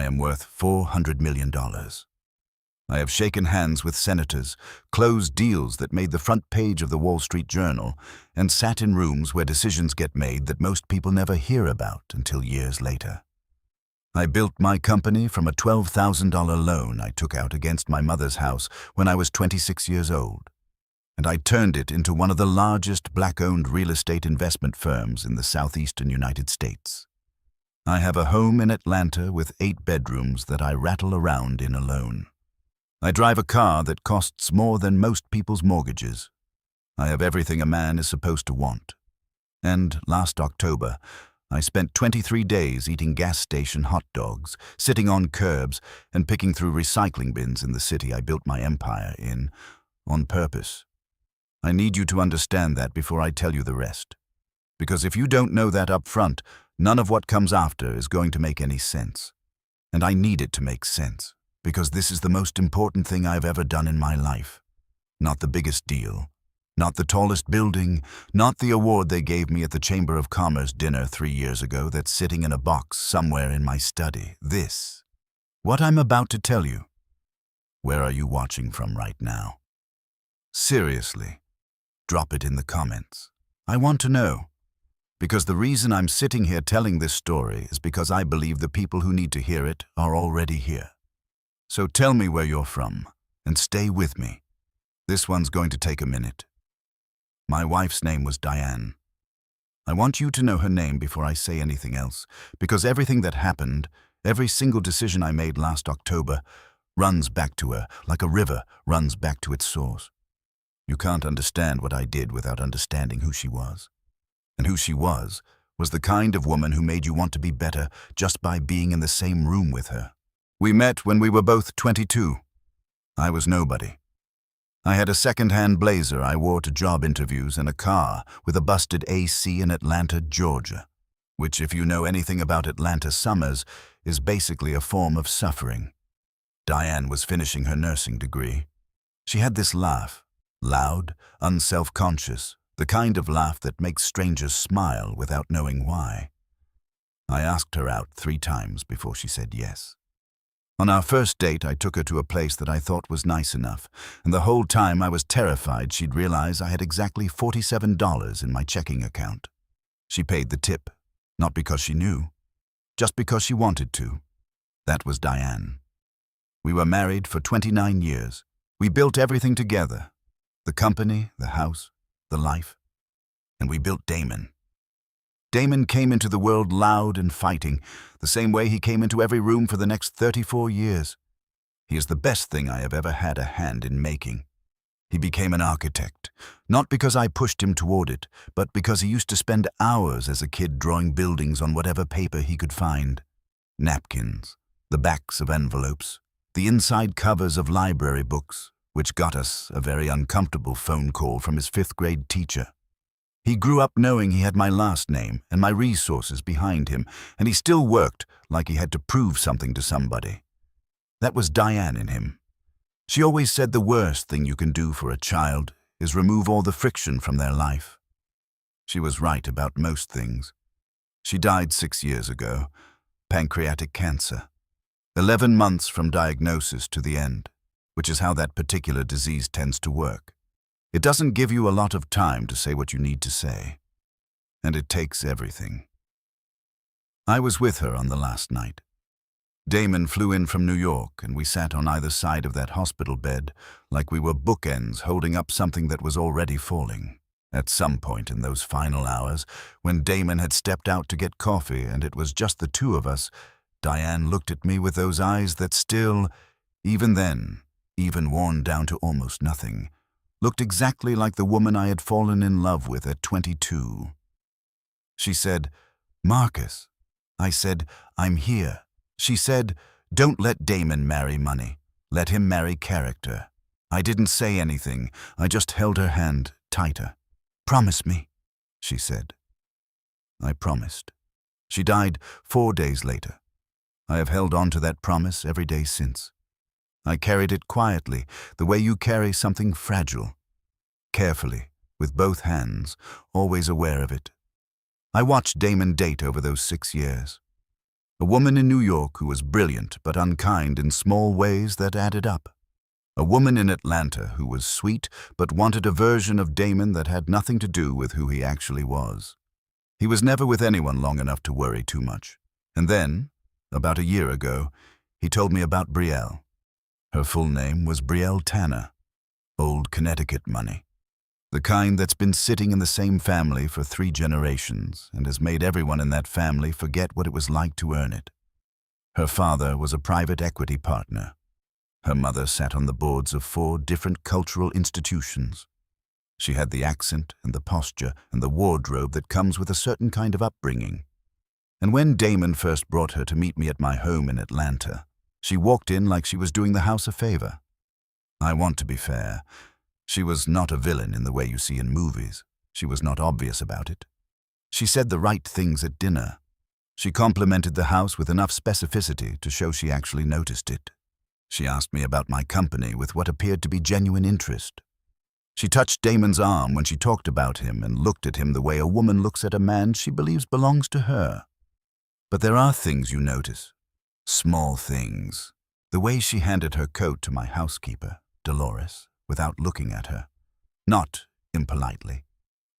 I am worth $400 million. I have shaken hands with senators, closed deals that made the front page of the Wall Street Journal, and sat in rooms where decisions get made that most people never hear about until years later. I built my company from a $12,000 loan I took out against my mother's house when I was 26 years old, and I turned it into one of the largest black-owned real estate investment firms in the southeastern United States. I have a home in Atlanta with 8 bedrooms that I rattle around in alone. I drive a car that costs more than most people's mortgages. I have everything a man is supposed to want. And last October, I spent 23 days eating gas station hot dogs, sitting on curbs, and picking through recycling bins in the city I built my empire in, on purpose. I need you to understand that before I tell you the rest. Because if you don't know that up front, none of what comes after is going to make any sense. And I need it to make sense, because this is the most important thing I've ever done in my life. Not the biggest deal, not the tallest building, not the award they gave me at the Chamber of Commerce dinner 3 years ago that's sitting in a box somewhere in my study. This. What I'm about to tell you. Where are you watching from right now? Seriously, drop it in the comments. I want to know. Because the reason I'm sitting here telling this story is because I believe the people who need to hear it are already here. So tell me where you're from, and stay with me. This one's going to take a minute. My wife's name was Diane. I want you to know her name before I say anything else, because everything that happened, every single decision I made last October, runs back to her, like a river runs back to its source. You can't understand what I did without understanding who she was. And who she was the kind of woman who made you want to be better just by being in the same room with her. We met when we were both 22. I was nobody. I had a second-hand blazer I wore to job interviews and a car with a busted AC in Atlanta, Georgia, which, if you know anything about Atlanta summers, is basically a form of suffering. Diane was finishing her nursing degree. She had this laugh, loud, unself-conscious, the kind of laugh that makes strangers smile without knowing why. I asked her out 3 times before she said yes. On our first date, I took her to a place that I thought was nice enough, and the whole time I was terrified she'd realize I had exactly $47 in my checking account. She paid the tip, not because she knew, just because she wanted to. That was Diane. We were married for 29 years. We built everything together, the company, the house, the life, and we built Damon. Damon came into the world loud and fighting, the same way he came into every room for the next 34 years. He is the best thing I have ever had a hand in making. He became an architect, not because I pushed him toward it, but because he used to spend hours as a kid drawing buildings on whatever paper he could find. Napkins, the backs of envelopes, the inside covers of library books, which got us a very uncomfortable phone call from his 5th-grade teacher. He grew up knowing he had my last name and my resources behind him, and he still worked like he had to prove something to somebody. That was Diane in him. She always said the worst thing you can do for a child is remove all the friction from their life. She was right about most things. She died 6 years ago, pancreatic cancer. 11 months from diagnosis to the end, which is how that particular disease tends to work. It doesn't give you a lot of time to say what you need to say, and it takes everything. I was with her on the last night. Damon flew in from New York, and we sat on either side of that hospital bed like we were bookends holding up something that was already falling. At some point in those final hours, when Damon had stepped out to get coffee and it was just the 2 of us, Diane looked at me with those eyes that still, even then, even worn down to almost nothing, looked exactly like the woman I had fallen in love with at 22. She said, "Marcus." I said, "I'm here." She said, "Don't let Damon marry money. Let him marry character." I didn't say anything. I just held her hand tighter. "Promise me," she said. I promised. She died 4 days later. I have held on to that promise every day since. I carried it quietly, the way you carry something fragile. Carefully, with both hands, always aware of it. I watched Damon date over those 6 years. A woman in New York who was brilliant but unkind in small ways that added up. A woman in Atlanta who was sweet but wanted a version of Damon that had nothing to do with who he actually was. He was never with anyone long enough to worry too much. And then, about a year ago, he told me about Brielle. Her full name was Brielle Tanner. Old Connecticut money. The kind that's been sitting in the same family for 3 generations and has made everyone in that family forget what it was like to earn it. Her father was a private equity partner. Her mother sat on the boards of 4 different cultural institutions. She had the accent and the posture and the wardrobe that comes with a certain kind of upbringing. And when Damon first brought her to meet me at my home in Atlanta, she walked in like she was doing the house a favor. I want to be fair. She was not a villain in the way you see in movies. She was not obvious about it. She said the right things at dinner. She complimented the house with enough specificity to show she actually noticed it. She asked me about my company with what appeared to be genuine interest. She touched Damon's arm when she talked about him and looked at him the way a woman looks at a man she believes belongs to her. But there are things you notice. Small things. The way she handed her coat to my housekeeper, Dolores, without looking at her. Not impolitely.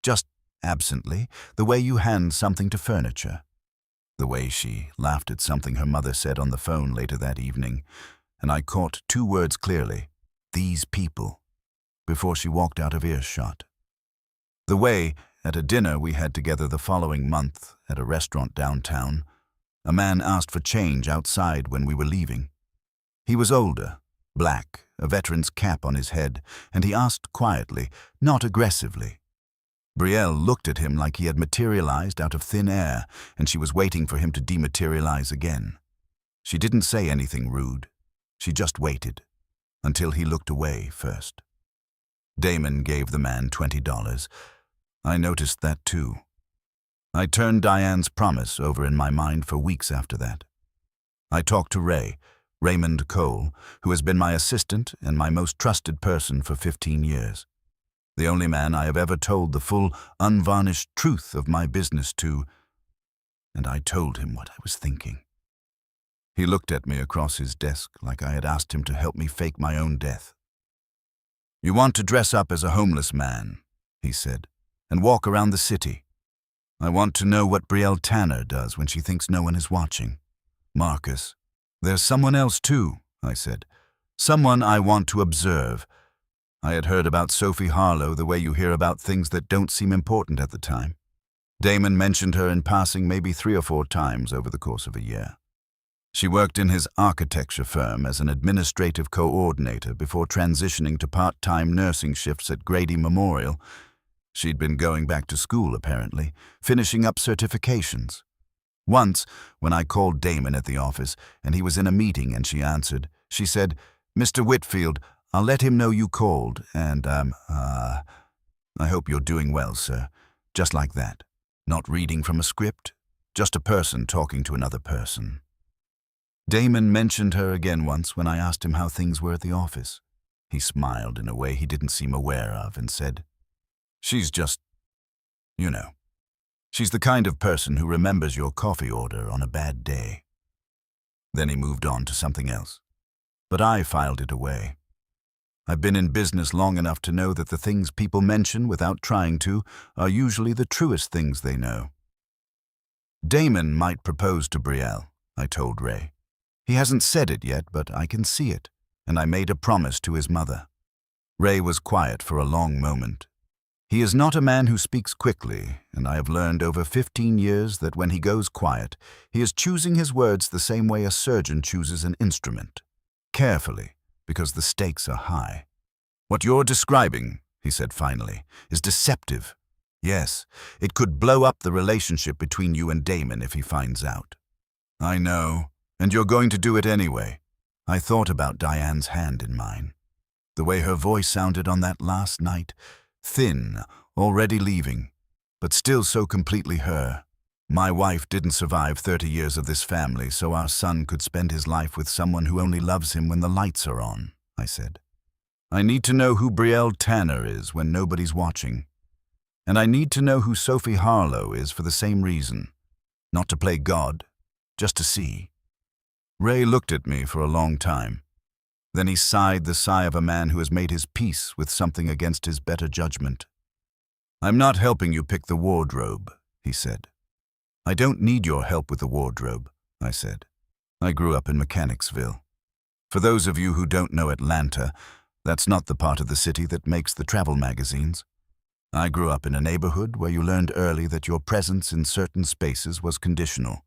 Just absently, the way you hand something to furniture. The way she laughed at something her mother said on the phone later that evening, and I caught 2 words clearly, "these people," before she walked out of earshot. The way, at a dinner we had together the following month at a restaurant downtown, a man asked for change outside when we were leaving. He was older, black, a veteran's cap on his head, and he asked quietly, not aggressively. Brielle looked at him like he had materialized out of thin air, and she was waiting for him to dematerialize again. She didn't say anything rude. She just waited, until he looked away first. Damon gave the man $20. I noticed that too. I turned Diane's promise over in my mind for weeks after that. I talked to Raymond Cole, who has been my assistant and my most trusted person for 15 years. The only man I have ever told the full, unvarnished truth of my business to, and I told him what I was thinking. He looked at me across his desk like I had asked him to help me fake my own death. "You want to dress up as a homeless man," he said, "and walk around the city. I want to know what Brielle Tanner does when she thinks no one is watching. Marcus, there's someone else too," I said. "Someone I want to observe. I had heard about Sophie Harlow the way you hear about things that don't seem important at the time. Damon mentioned her in passing maybe 3 or 4 times over the course of a year. She worked in his architecture firm as an administrative coordinator before transitioning to part-time nursing shifts at Grady Memorial. She'd been going back to school, apparently, finishing up certifications. Once, when I called Damon at the office, and he was in a meeting and she answered, she said, "Mr. Whitfield, I'll let him know you called, and, I hope you're doing well, sir." Just like that. Not reading from a script, just a person talking to another person. Damon mentioned her again once when I asked him how things were at the office. He smiled in a way he didn't seem aware of and said, "She's just, you know. She's the kind of person who remembers your coffee order on a bad day." Then he moved on to something else. But I filed it away. I've been in business long enough to know that the things people mention without trying to are usually the truest things they know. Damon might propose to Brielle, I told Ray. He hasn't said it yet, but I can see it, and I made a promise to his mother. Ray was quiet for a long moment. He is not a man who speaks quickly, and I have learned over 15 years that when he goes quiet, he is choosing his words the same way a surgeon chooses an instrument. Carefully, because the stakes are high. "What you're describing," he said finally, "is deceptive. Yes, it could blow up the relationship between you and Damon if he finds out." "I know, and you're going to do it anyway." I thought about Diane's hand in mine. The way her voice sounded on that last night, thin, already leaving, but still so completely her. My wife didn't survive 30 years of this family, so our son could spend his life with someone who only loves him when the lights are on, I said. I need to know who Brielle Tanner is when nobody's watching. And I need to know who Sophie Harlow is for the same reason. Not to play God, just to see. Ray looked at me for a long time. Then he sighed the sigh of a man who has made his peace with something against his better judgment. "I'm not helping you pick the wardrobe," he said. "I don't need your help with the wardrobe," I said. "I grew up in Mechanicsville. For those of you who don't know Atlanta, that's not the part of the city that makes the travel magazines. I grew up in a neighborhood where you learned early that your presence in certain spaces was conditional,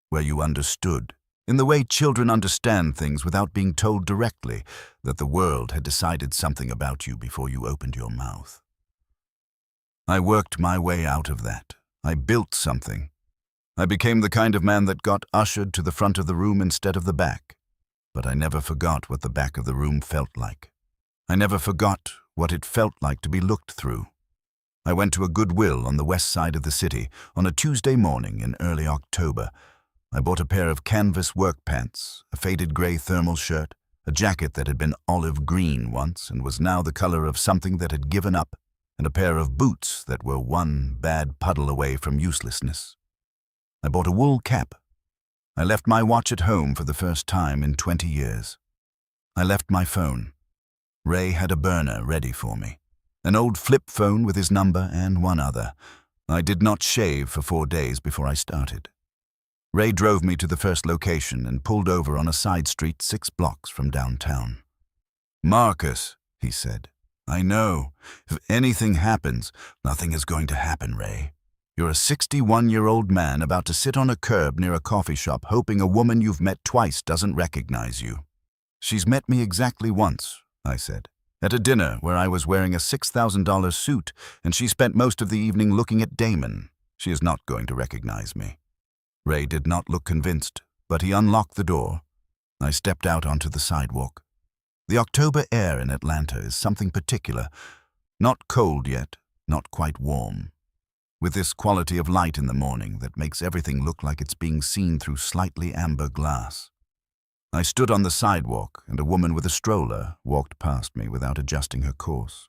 where you understood, in the way children understand things without being told directly, that the world had decided something about you before you opened your mouth. I worked my way out of that. I built something. I became the kind of man that got ushered to the front of the room instead of the back. But I never forgot what the back of the room felt like. I never forgot what it felt like to be looked through. I went to a Goodwill on the west side of the city on a Tuesday morning in early October. I bought a pair of canvas work pants, a faded gray thermal shirt, a jacket that had been olive green once and was now the color of something that had given up, and a pair of boots that were one bad puddle away from uselessness. I bought a wool cap. I left my watch at home for the first time in 20 years. I left my phone. Ray had a burner ready for me, an old flip phone with his number and one other. I did not shave for 4 days before I started. Ray drove me to the first location and pulled over on a side street 6 blocks from downtown. "Marcus," he said, "I know. If anything happens, nothing is going to happen, Ray. You're a 61-year-old man about to sit on a curb near a coffee shop hoping a woman you've met twice doesn't recognize you." "She's met me exactly once," I said, "at a dinner where I was wearing a $6,000 suit, and she spent most of the evening looking at Damon. She is not going to recognize me." Ray did not look convinced, but he unlocked the door. I stepped out onto the sidewalk. The October air in Atlanta is something particular. Not cold yet, not quite warm. With this quality of light in the morning that makes everything look like it's being seen through slightly amber glass. I stood on the sidewalk, and a woman with a stroller walked past me without adjusting her course.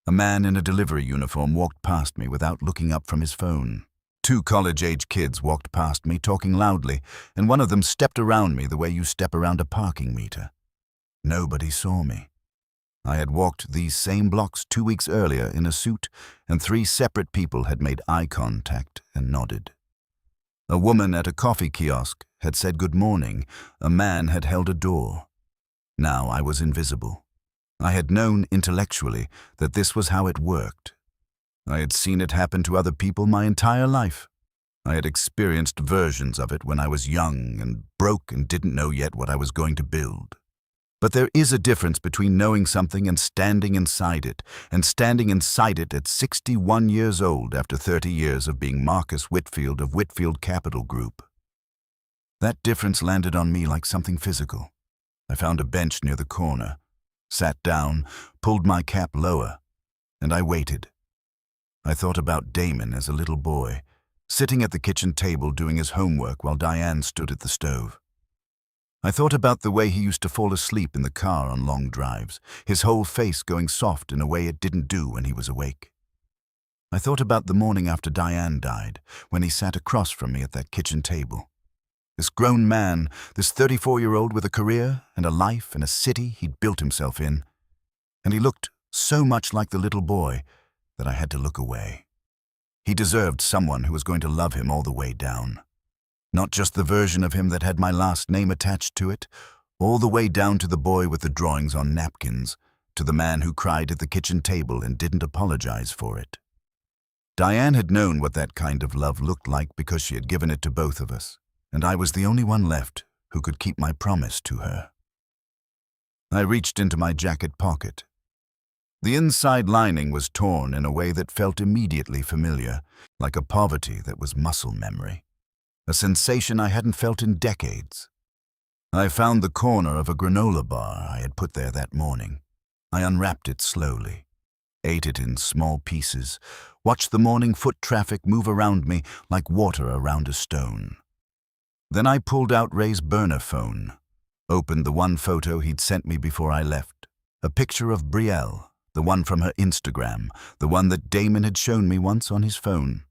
A man in a delivery uniform walked past me without looking up from his phone. 2 college-age kids walked past me talking loudly, and one of them stepped around me the way you step around a parking meter. Nobody saw me. I had walked these same blocks 2 weeks earlier in a suit, and 3 separate people had made eye contact and nodded. A woman at a coffee kiosk had said good morning. A man had held a door. Now I was invisible. I had known intellectually that this was how it worked. I had seen it happen to other people my entire life. I had experienced versions of it when I was young and broke and didn't know yet what I was going to build. But there is a difference between knowing something and standing inside it at 61 years old after 30 years of being Marcus Whitfield of Whitfield Capital Group. That difference landed on me like something physical. I found a bench near the corner, sat down, pulled my cap lower, and I waited. I thought about Damon as a little boy, sitting at the kitchen table doing his homework while Diane stood at the stove. I thought about the way he used to fall asleep in the car on long drives, his whole face going soft in a way it didn't do when he was awake. I thought about the morning after Diane died, when he sat across from me at that kitchen table. This grown man, this 34-year-old with a career and a life and a city he'd built himself in. And he looked so much like the little boy that I had to look away. He deserved someone who was going to love him all the way down. Not just the version of him that had my last name attached to it, all the way down to the boy with the drawings on napkins, to the man who cried at the kitchen table and didn't apologize for it. Diane had known what that kind of love looked like because she had given it to both of us, and I was the only one left who could keep my promise to her. I reached into my jacket pocket. The inside lining was torn in a way that felt immediately familiar, like a poverty that was muscle memory. A sensation I hadn't felt in decades. I found the corner of a granola bar I had put there that morning. I unwrapped it slowly, ate it in small pieces, watched the morning foot traffic move around me like water around a stone. Then I pulled out Ray's burner phone, opened the one photo he'd sent me before I left, a picture of Brielle, the one from her Instagram, the one that Damon had shown me once on his phone,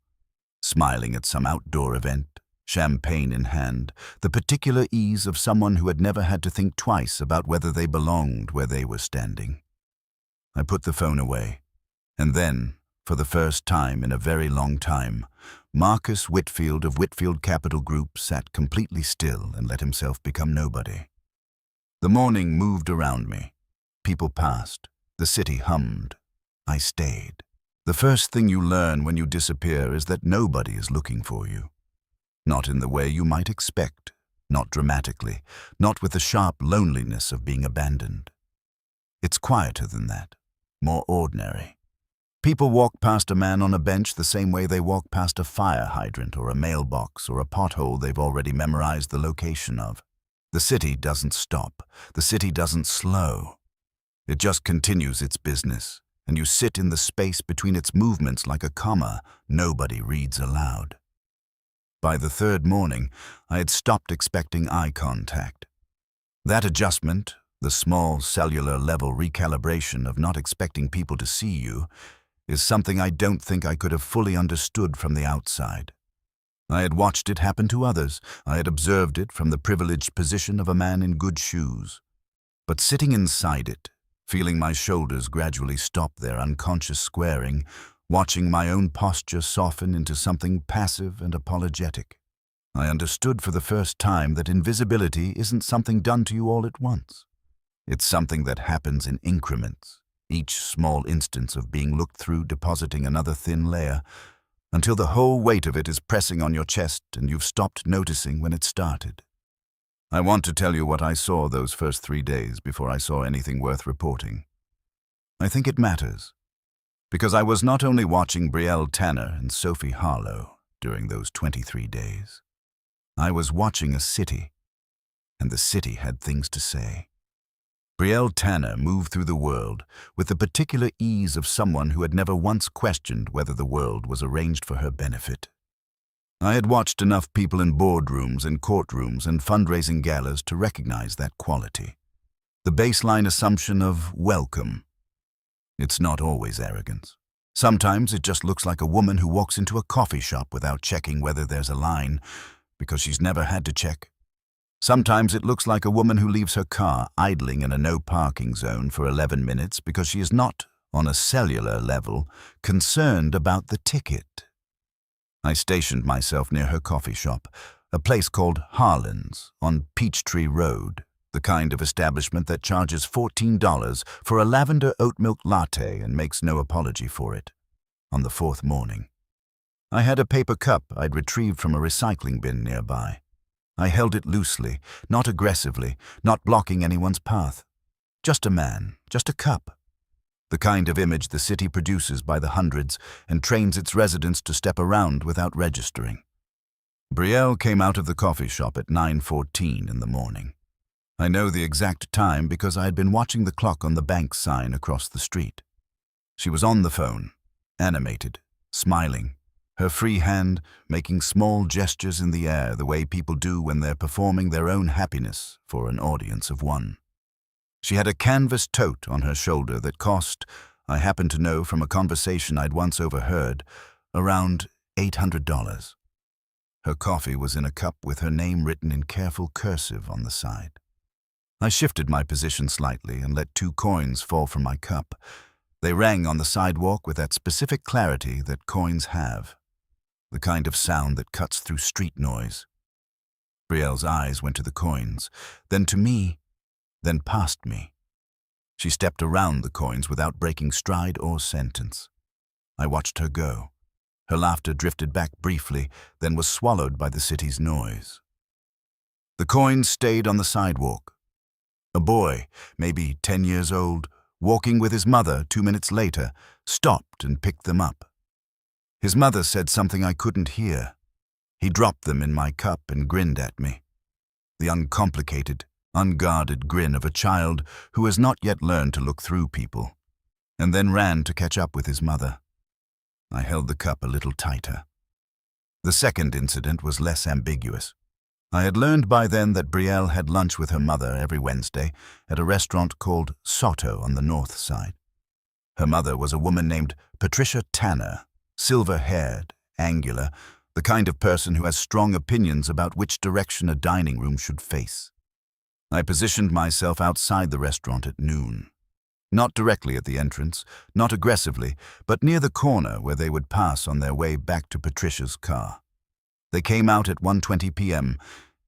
smiling at some outdoor event, champagne in hand, the particular ease of someone who had never had to think twice about whether they belonged where they were standing. I put the phone away, and then, for the first time in a very long time, Marcus Whitfield of Whitfield Capital Group sat completely still and let himself become nobody. The morning moved around me. People passed. The city hummed. I stayed. The first thing you learn when you disappear is that nobody is looking for you. Not in the way you might expect, not dramatically, not with the sharp loneliness of being abandoned. It's quieter than that, more ordinary. People walk past a man on a bench the same way they walk past a fire hydrant or a mailbox or a pothole they've already memorized the location of. The city doesn't stop. The city doesn't slow. It just continues its business, and you sit in the space between its movements like a comma nobody reads aloud. By the third morning, I had stopped expecting eye contact. That adjustment, the small cellular level recalibration of not expecting people to see you, is something I don't think I could have fully understood from the outside. I had watched it happen to others. I had observed it from the privileged position of a man in good shoes. But sitting inside it, feeling my shoulders gradually stop their unconscious squaring, watching my own posture soften into something passive and apologetic, I understood for the first time that invisibility isn't something done to you all at once. It's something that happens in increments, each small instance of being looked through depositing another thin layer, until the whole weight of it is pressing on your chest and you've stopped noticing when it started. I want to tell you what I saw those first 3 days before I saw anything worth reporting. I think it matters, because I was not only watching Brielle Tanner and Sophie Harlow during those 23 days. I was watching a city, and the city had things to say. Brielle Tanner moved through the world with the particular ease of someone who had never once questioned whether the world was arranged for her benefit. I had watched enough people in boardrooms and courtrooms and fundraising galas to recognize that quality. The baseline assumption of welcome. It's not always arrogance. Sometimes it just looks like a woman who walks into a coffee shop without checking whether there's a line, because she's never had to check. Sometimes it looks like a woman who leaves her car idling in a no-parking zone for 11 minutes because she is not, on a cellular level, concerned about the ticket. I stationed myself near her coffee shop, a place called Harlan's on Peachtree Road, the kind of establishment that charges $14 for a lavender oat milk latte and makes no apology for it. On the fourth morning, I had a paper cup I'd retrieved from a recycling bin nearby. I held it loosely, not aggressively, not blocking anyone's path. Just a man, just a cup. The kind of image the city produces by the hundreds and trains its residents to step around without registering. Brielle came out of the coffee shop at 9:14 in the morning. I know the exact time because I had been watching the clock on the bank sign across the street. She was on the phone, animated, smiling, her free hand making small gestures in the air the way people do when they're performing their own happiness for an audience of one. She had a canvas tote on her shoulder that cost, I happen to know from a conversation I'd once overheard, around $800. Her coffee was in a cup with her name written in careful cursive on the side. I shifted my position slightly and let 2 coins fall from my cup. They rang on the sidewalk with that specific clarity that coins have, the kind of sound that cuts through street noise. Brielle's eyes went to the coins, then to me, then past me. She stepped around the coins without breaking stride or sentence. I watched her go. Her laughter drifted back briefly, then was swallowed by the city's noise. The coins stayed on the sidewalk. A boy, maybe 10 years old, walking with his mother 2 minutes later, stopped and picked them up. His mother said something I couldn't hear. He dropped them in my cup and grinned at me. The uncomplicated, unguarded grin of a child who has not yet learned to look through people, and then ran to catch up with his mother. I held the cup a little tighter. The second incident was less ambiguous. I had learned by then that Brielle had lunch with her mother every Wednesday at a restaurant called Soto on the north side. Her mother was a woman named Patricia Tanner, silver-haired, angular, The kind of person who has strong opinions about which direction a dining room should face. I positioned myself outside the restaurant at noon. Not directly at the entrance, not aggressively, but near the corner where they would pass on their way back to Patricia's car. They came out at 1:20 p.m.,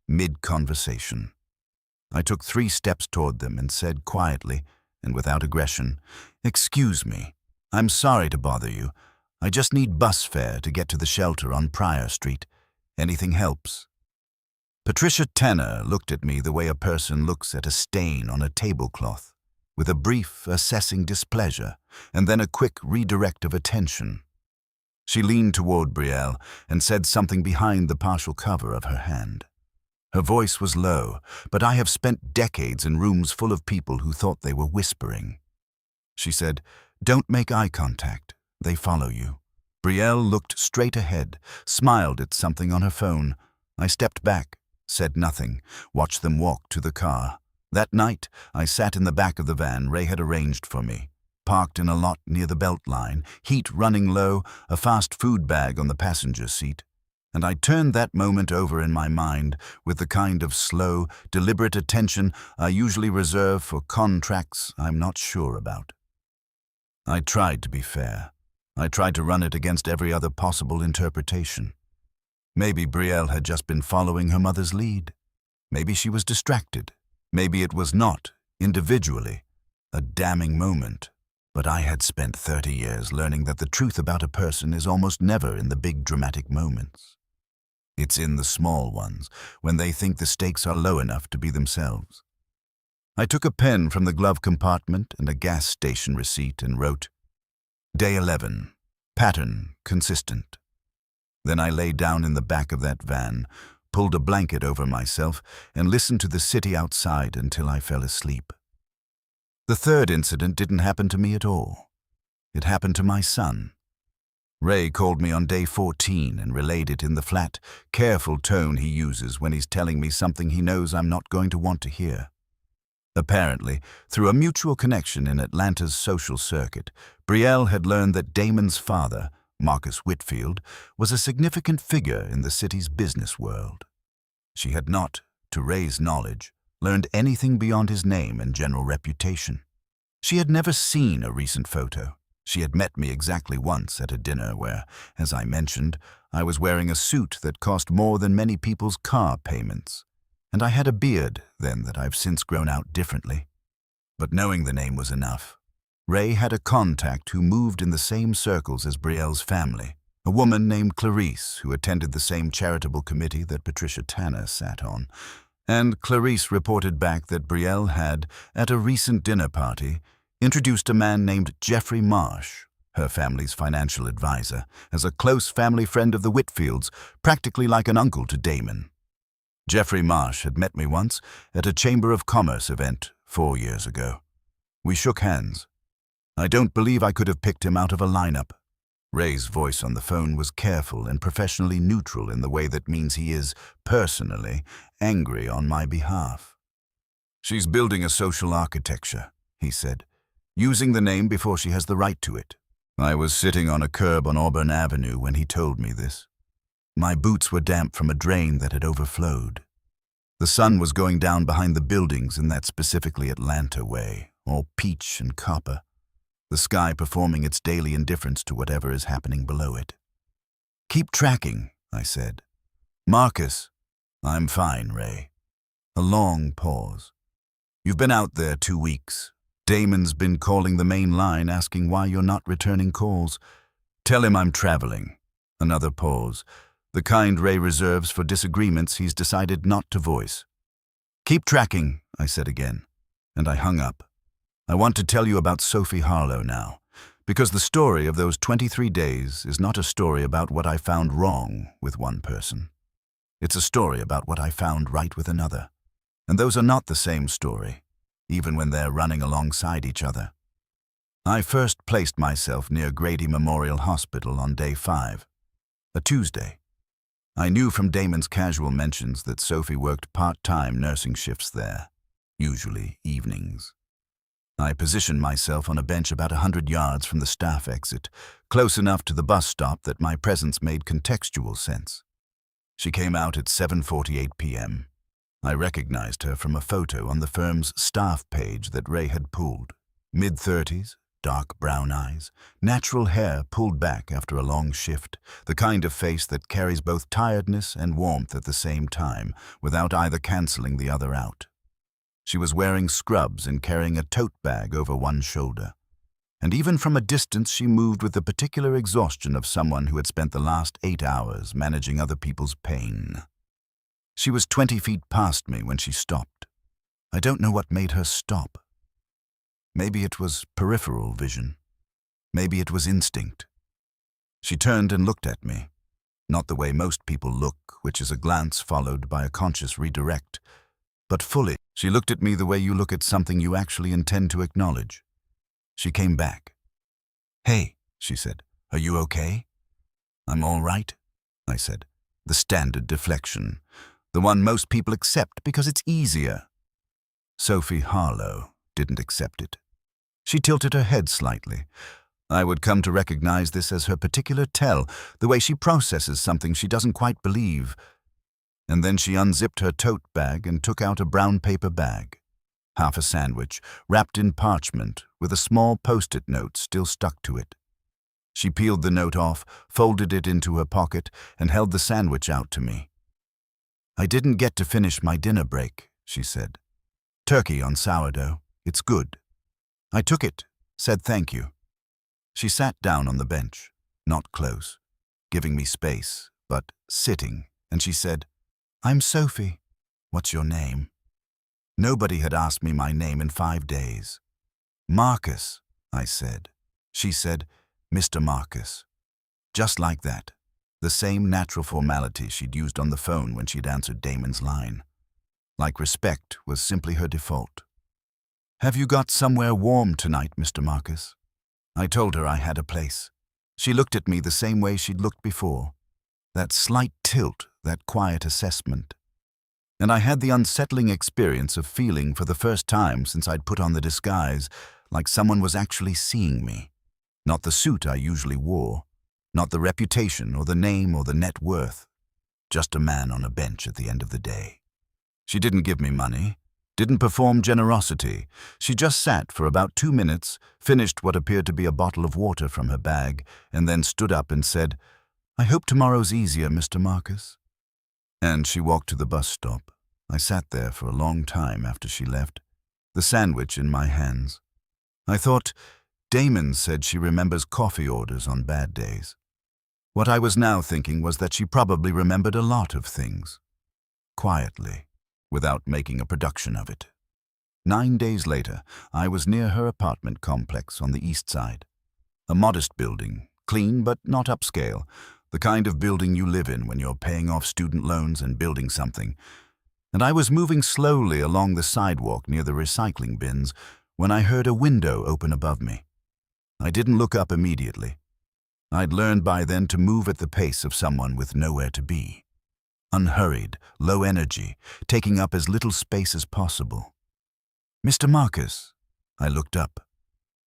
mid-conversation. I took 3 steps toward them and said quietly, and without aggression, "Excuse me, I'm sorry to bother you. I just need bus fare to get to the shelter on Pryor Street. Anything helps." Brielle Tanner looked at me the way a person looks at a stain on a tablecloth, with a brief, assessing displeasure, and then a quick redirect of attention. She leaned toward Brielle and said something behind the partial cover of her hand. Her voice was low, but I have spent decades in rooms full of people who thought they were whispering. She said, "Don't make eye contact. They follow you." Brielle looked straight ahead, smiled at something on her phone. I stepped back, said nothing, watched them walk to the car. That night, I sat in the back of the van Ray had arranged for me, parked in a lot near the belt line, heat running low, a fast food bag on the passenger seat. And I turned that moment over in my mind with the kind of slow, deliberate attention I usually reserve for contracts I'm not sure about. I tried to be fair. I tried to run it against every other possible interpretation. Maybe Brielle had just been following her mother's lead. Maybe she was distracted. Maybe it was not, individually, a damning moment. But I had spent 30 years learning that the truth about a person is almost never in the big dramatic moments. It's in the small ones, when they think the stakes are low enough to be themselves. I took a pen from the glove compartment and a gas station receipt and wrote, "Day 11, pattern consistent." Then I lay down in the back of that van, pulled a blanket over myself, and listened to the city outside until I fell asleep. The third incident didn't happen to me at all. It happened to my son. Ray called me on day 14 and relayed it in the flat, careful tone he uses when he's telling me something he knows I'm not going to want to hear. Apparently, through a mutual connection in Atlanta's social circuit, Brielle had learned that Damon's father, Marcus Whitfield, was a significant figure in the city's business world. She had not, to Ray's knowledge, learned anything beyond his name and general reputation. She had never seen a recent photo. She had met me exactly once at a dinner where, as I mentioned, I was wearing a suit that cost more than many people's car payments, and I had a beard then that I've since grown out differently. But knowing the name was enough. Ray had a contact who moved in the same circles as Brielle's family, a woman named Clarice who attended the same charitable committee that Brielle Tanner sat on, and Clarice reported back that Brielle had, at a recent dinner party, introduced a man named Jeffrey Marsh, her family's financial advisor, as a close family friend of the Whitfields, practically like an uncle to Damon. Jeffrey Marsh had met me once at a Chamber of Commerce event 4 years ago. We shook hands. I don't believe I could have picked him out of a lineup. Ray's voice on the phone was careful and professionally neutral in the way that means he is, personally, angry on my behalf. "She's building a social architecture," he said, "using the name before she has the right to it." I was sitting on a curb on Auburn Avenue when he told me this. My boots were damp from a drain that had overflowed. The sun was going down behind the buildings in that specifically Atlanta way, all peach and copper, the sky performing its daily indifference to whatever is happening below it. "Keep tracking," I said. "Marcus." "I'm fine, Ray." A long pause. "You've been out there 2 weeks. Damon's been calling the main line asking why you're not returning calls. Tell him I'm traveling." Another pause, the kind Ray reserves for disagreements he's decided not to voice. "Keep tracking," I said again, and I hung up. I want to tell you about Sophie Harlow now, because the story of those 23 days is not a story about what I found wrong with one person. It's a story about what I found right with another, and those are not the same story, even when they're running alongside each other. I first placed myself near Grady Memorial Hospital on day 5, a Tuesday. I knew from Damon's casual mentions that Sophie worked part-time nursing shifts there, usually evenings. I positioned myself on a bench about 100 yards from the staff exit, close enough to the bus stop that my presence made contextual sense. She came out at 7:48 p.m. I recognized her from a photo on the firm's staff page that Ray had pulled. Mid-30s, dark brown eyes, natural hair pulled back after a long shift, the kind of face that carries both tiredness and warmth at the same time, without either canceling the other out. She was wearing scrubs and carrying a tote bag over one shoulder. And even from a distance she moved with the particular exhaustion of someone who had spent the last 8 hours managing other people's pain. She was 20 feet past me when she stopped. I don't know what made her stop. Maybe it was peripheral vision. Maybe it was instinct. She turned and looked at me. Not the way most people look, which is a glance followed by a conscious redirect, but fully. She looked at me the way you look at something you actually intend to acknowledge. She came back. "Hey," she said, "are you okay?" "I'm all right," I said. The standard deflection. The one most people accept because it's easier. Sophie Harlow didn't accept it. She tilted her head slightly. I would come to recognize this as her particular tell, the way she processes something she doesn't quite believe. And then she unzipped her tote bag and took out a brown paper bag. Half a sandwich, wrapped in parchment, with a small post-it note still stuck to it. She peeled the note off, folded it into her pocket, and held the sandwich out to me. "I didn't get to finish my dinner break," she said. "Turkey on sourdough. It's good." I took it, said thank you. She sat down on the bench, not close, giving me space, but sitting, and she said, "I'm Sophie. What's your name?" Nobody had asked me my name in 5 days. "Marcus," I said. She said, "Mr. Marcus." Just like that, the same natural formality she'd used on the phone when she'd answered Damon's line. Like respect was simply her default. "Have you got somewhere warm tonight, Mr. Marcus?" I told her I had a place. She looked at me the same way she'd looked before. That slight tilt, that quiet assessment. And I had the unsettling experience of feeling for the first time since I'd put on the disguise like someone was actually seeing me. Not the suit I usually wore, not the reputation or the name or the net worth. Just a man on a bench at the end of the day. She didn't give me money, didn't perform generosity. She just sat for about 2 minutes, finished what appeared to be a bottle of water from her bag, and then stood up and said, "I hope tomorrow's easier, Mr. Marcus." And she walked to the bus stop. I sat there for a long time after she left, the sandwich in my hands. I thought, Damon said she remembers coffee orders on bad days. What I was now thinking was that she probably remembered a lot of things. Quietly, without making a production of it. 9 days later, I was near her apartment complex on the east side. A modest building, clean but not upscale, the kind of building you live in when you're paying off student loans and building something. And I was moving slowly along the sidewalk near the recycling bins when I heard a window open above me. I didn't look up immediately. I'd learned by then to move at the pace of someone with nowhere to be. Unhurried, low energy, taking up as little space as possible. "Mr. Marcus," I looked up.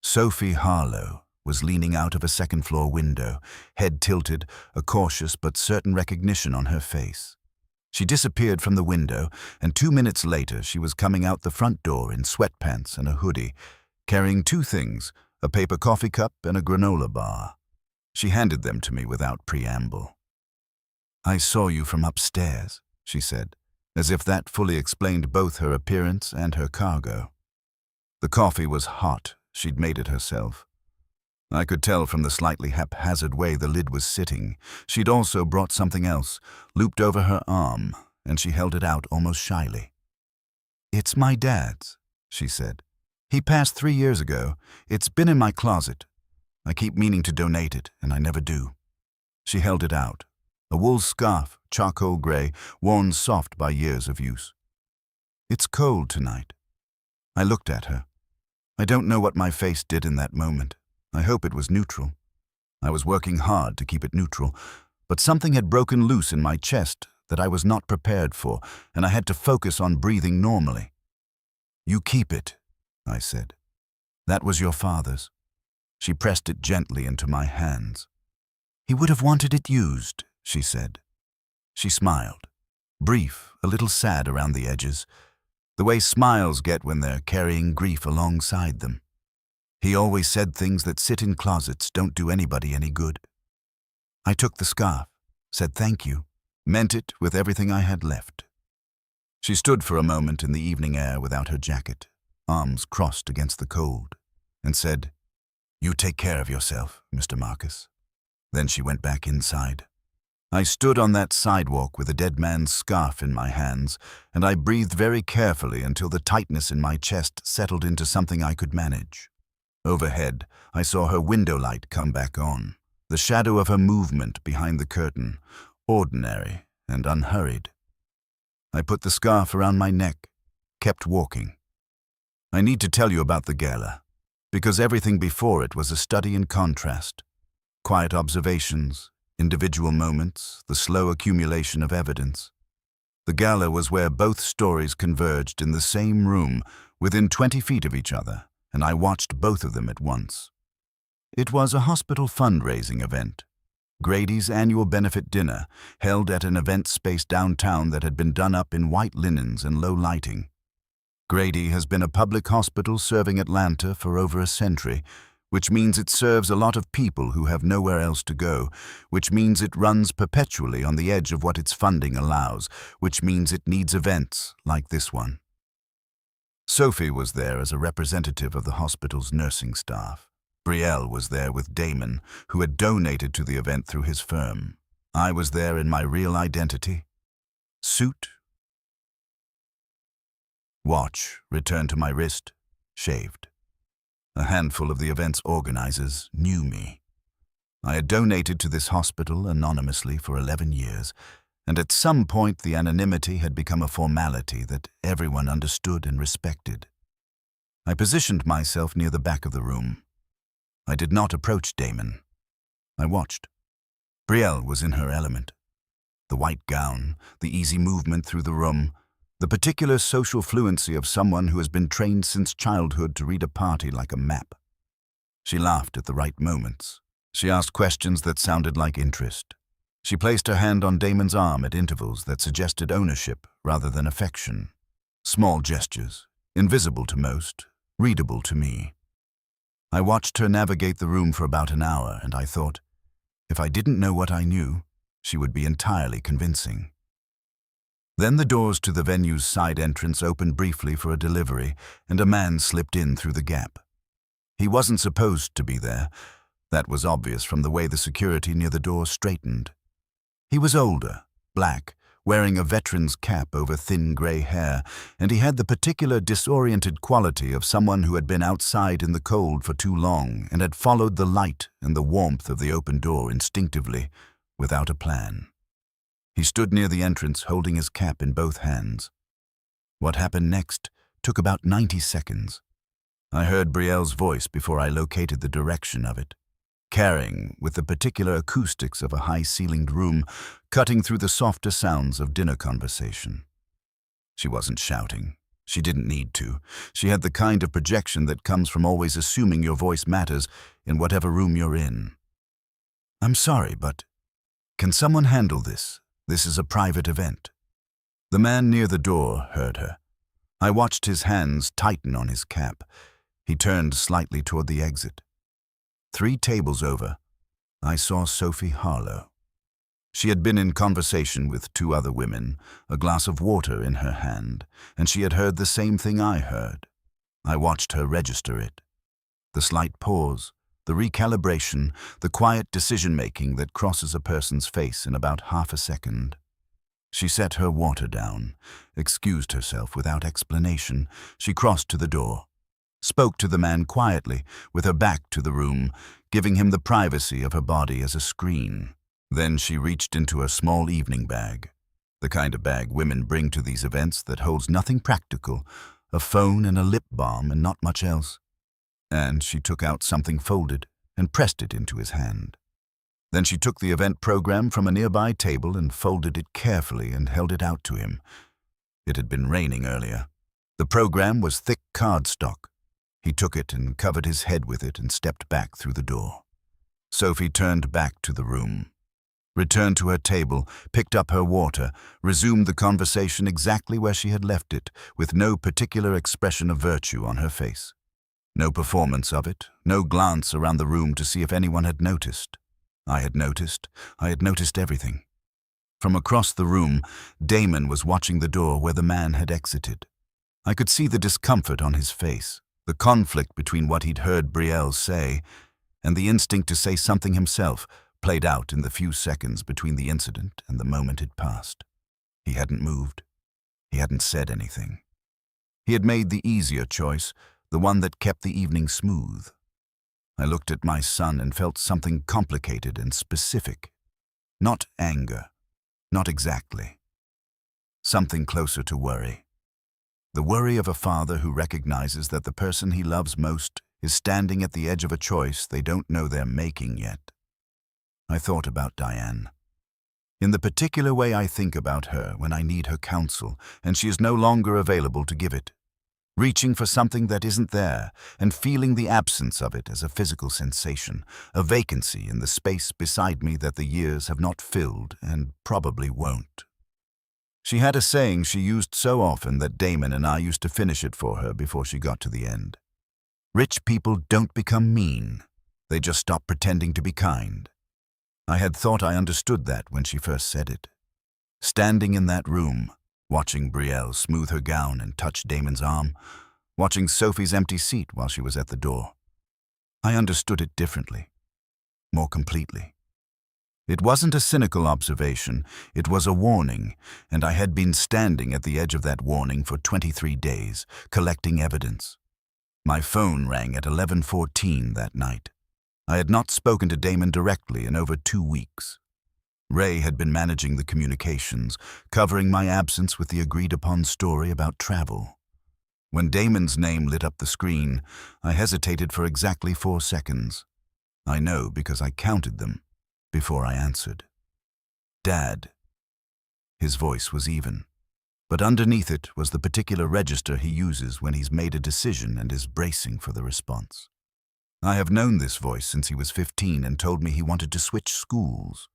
Sophie Harlow was leaning out of a second-floor window, head tilted, a cautious but certain recognition on her face. She disappeared from the window, and 2 minutes later she was coming out the front door in sweatpants and a hoodie, carrying 2 things, a paper coffee cup and a granola bar. She handed them to me without preamble. "I saw you from upstairs," she said, as if that fully explained both her appearance and her cargo. The coffee was hot. She'd made it herself. I could tell from the slightly haphazard way the lid was sitting. She'd also brought something else, looped over her arm, and she held it out almost shyly. "It's my dad's," she said. "He passed 3 years ago. It's been in my closet. I keep meaning to donate it, and I never do." She held it out. A wool scarf, charcoal gray, worn soft by years of use. "It's cold tonight." I looked at her. I don't know what my face did in that moment. I hope it was neutral. I was working hard to keep it neutral, but something had broken loose in my chest that I was not prepared for, and I had to focus on breathing normally. "You keep it," I said. That was your father's." She pressed it gently into my hands. "He would have wanted it used," she said. She smiled. Brief, a little sad around the edges, the way smiles get when they're carrying grief alongside them. "He always said things that sit in closets don't do anybody any good." I took the scarf, said thank you, meant it with everything I had left. She stood for a moment in the evening air without her jacket, arms crossed against the cold, and said, "You take care of yourself, Mr. Marcus." Then she went back inside. I stood on that sidewalk with a dead man's scarf in my hands, and I breathed very carefully until the tightness in my chest settled into something I could manage. Overhead, I saw her window light come back on, the shadow of her movement behind the curtain, ordinary and unhurried. I put the scarf around my neck, kept walking. I need to tell you about the gala, because everything before it was a study in contrast. Quiet observations, individual moments, the slow accumulation of evidence. The gala was where both stories converged in the same room, within 20 feet of each other, and I watched both of them at once. It was a hospital fundraising event. Grady's annual benefit dinner, held at an event space downtown that had been done up in white linens and low lighting. Grady has been a public hospital serving Atlanta for over a century, which means it serves a lot of people who have nowhere else to go, which means it runs perpetually on the edge of what its funding allows, which means it needs events like this one. Sophie was there as a representative of the hospital's nursing staff. Brielle was there with Damon, who had donated to the event through his firm. I was there in my real identity. Suit. Watch returned to my wrist, shaved. A handful of the event's organizers knew me. I had donated to this hospital anonymously for 11 years, and at some point the anonymity had become a formality that everyone understood and respected. I positioned myself near the back of the room. I did not approach Damon. I watched. Brielle was in her element. The white gown, the easy movement through the room, the particular social fluency of someone who has been trained since childhood to read a party like a map. She laughed at the right moments. She asked questions that sounded like interest. She placed her hand on Damon's arm at intervals that suggested ownership rather than affection. Small gestures, invisible to most, readable to me. I watched her navigate the room for about an hour, and I thought, if I didn't know what I knew, she would be entirely convincing. Then the doors to the venue's side entrance opened briefly for a delivery, and a man slipped in through the gap. He wasn't supposed to be there. That was obvious from the way the security near the door straightened. He was older, black, wearing a veteran's cap over thin gray hair, and he had the particular disoriented quality of someone who had been outside in the cold for too long and had followed the light and the warmth of the open door instinctively, without a plan. He stood near the entrance, holding his cap in both hands. What happened next took about 90 seconds. I heard Brielle's voice before I located the direction of it. Carrying, with the particular acoustics of a high-ceilinged room, cutting through the softer sounds of dinner conversation. She wasn't shouting. She didn't need to. She had the kind of projection that comes from always assuming your voice matters in whatever room you're in. "I'm sorry, but can someone handle this? This is a private event." The man near the door heard her. I watched his hands tighten on his cap. He turned slightly toward the exit. 3 tables over, I saw Sophie Harlow. She had been in conversation with 2 other women, a glass of water in her hand, and she had heard the same thing I heard. I watched her register it. The slight pause, the recalibration, the quiet decision-making that crosses a person's face in about half a second. She set her water down, excused herself without explanation. She crossed to the door. Spoke to the man quietly, with her back to the room, giving him the privacy of her body as a screen. Then she reached into a small evening bag, the kind of bag women bring to these events that holds nothing practical, a phone and a lip balm and not much else. And she took out something folded and pressed it into his hand. Then she took the event program from a nearby table and folded it carefully and held it out to him. It had been raining earlier. The program was thick cardstock. He took it and covered his head with it and stepped back through the door. Sophie turned back to the room, returned to her table, picked up her water, resumed the conversation exactly where she had left it, with no particular expression of virtue on her face. No performance of it, no glance around the room to see if anyone had noticed. I had noticed everything. From across the room, Damon was watching the door where the man had exited. I could see the discomfort on his face, the conflict between what he'd heard Brielle say and the instinct to say something himself played out in the few seconds between the incident and the moment it passed. He hadn't moved. He hadn't said anything. He had made the easier choice, the one that kept the evening smooth. I looked at my son and felt something complicated and specific. Not anger. Not exactly. Something closer to worry. The worry of a father who recognizes that the person he loves most is standing at the edge of a choice they don't know they're making yet. I thought about Diane. In the particular way I think about her when I need her counsel, and she is no longer available to give it. Reaching for something that isn't there, and feeling the absence of it as a physical sensation, a vacancy in the space beside me that the years have not filled and probably won't. She had a saying she used so often that Damon and I used to finish it for her before she got to the end. Rich people don't become mean. They just stop pretending to be kind. I had thought I understood that when she first said it. Standing in that room, watching Brielle smooth her gown and touch Damon's arm, watching Sophie's empty seat while she was at the door, I understood it differently, more completely. It wasn't a cynical observation, it was a warning, and I had been standing at the edge of that warning for 23 days, collecting evidence. My phone rang at 11:14 that night. I had not spoken to Damon directly in over 2 weeks. Ray had been managing the communications, covering my absence with the agreed-upon story about travel. When Damon's name lit up the screen, I hesitated for exactly 4 seconds. I know because I counted them before I answered. Dad. His voice was even, but underneath it was the particular register he uses when he's made a decision and is bracing for the response. I have known this voice since he was 15 and told me he wanted to switch schools.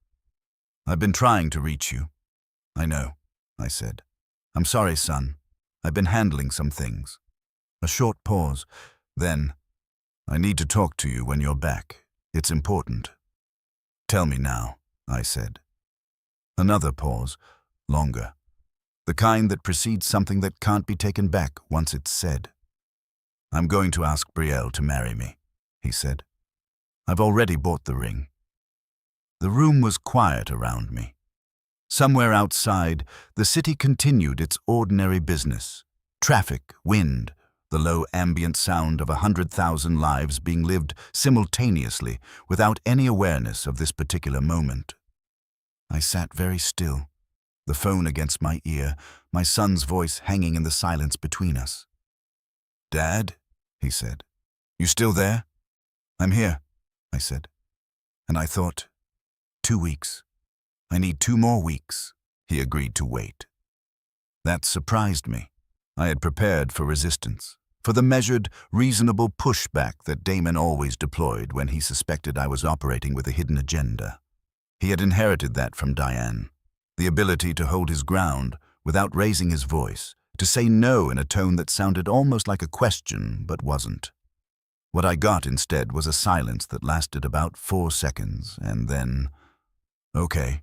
I've been trying to reach you. I know, I said. I'm sorry, son. I've been handling some things. A short pause. Then, I need to talk to you when you're back. It's important. Tell me now, I said. Another pause, longer. The kind that precedes something that can't be taken back once it's said. I'm going to ask Brielle to marry me, he said. I've already bought the ring. The room was quiet around me. Somewhere outside, the city continued its ordinary business. Traffic, wind, the low ambient sound of 100,000 lives being lived simultaneously without any awareness of this particular moment. I sat very still, the phone against my ear, my son's voice hanging in the silence between us. Dad, he said, you still there? I'm here, I said. And I thought, 2 weeks. I need 2 more weeks. He agreed to wait. That surprised me. I had prepared for resistance, for the measured, reasonable pushback that Damon always deployed when he suspected I was operating with a hidden agenda. He had inherited that from Diane, the ability to hold his ground without raising his voice, to say no in a tone that sounded almost like a question but wasn't. What I got instead was a silence that lasted about 4 seconds, and then, okay,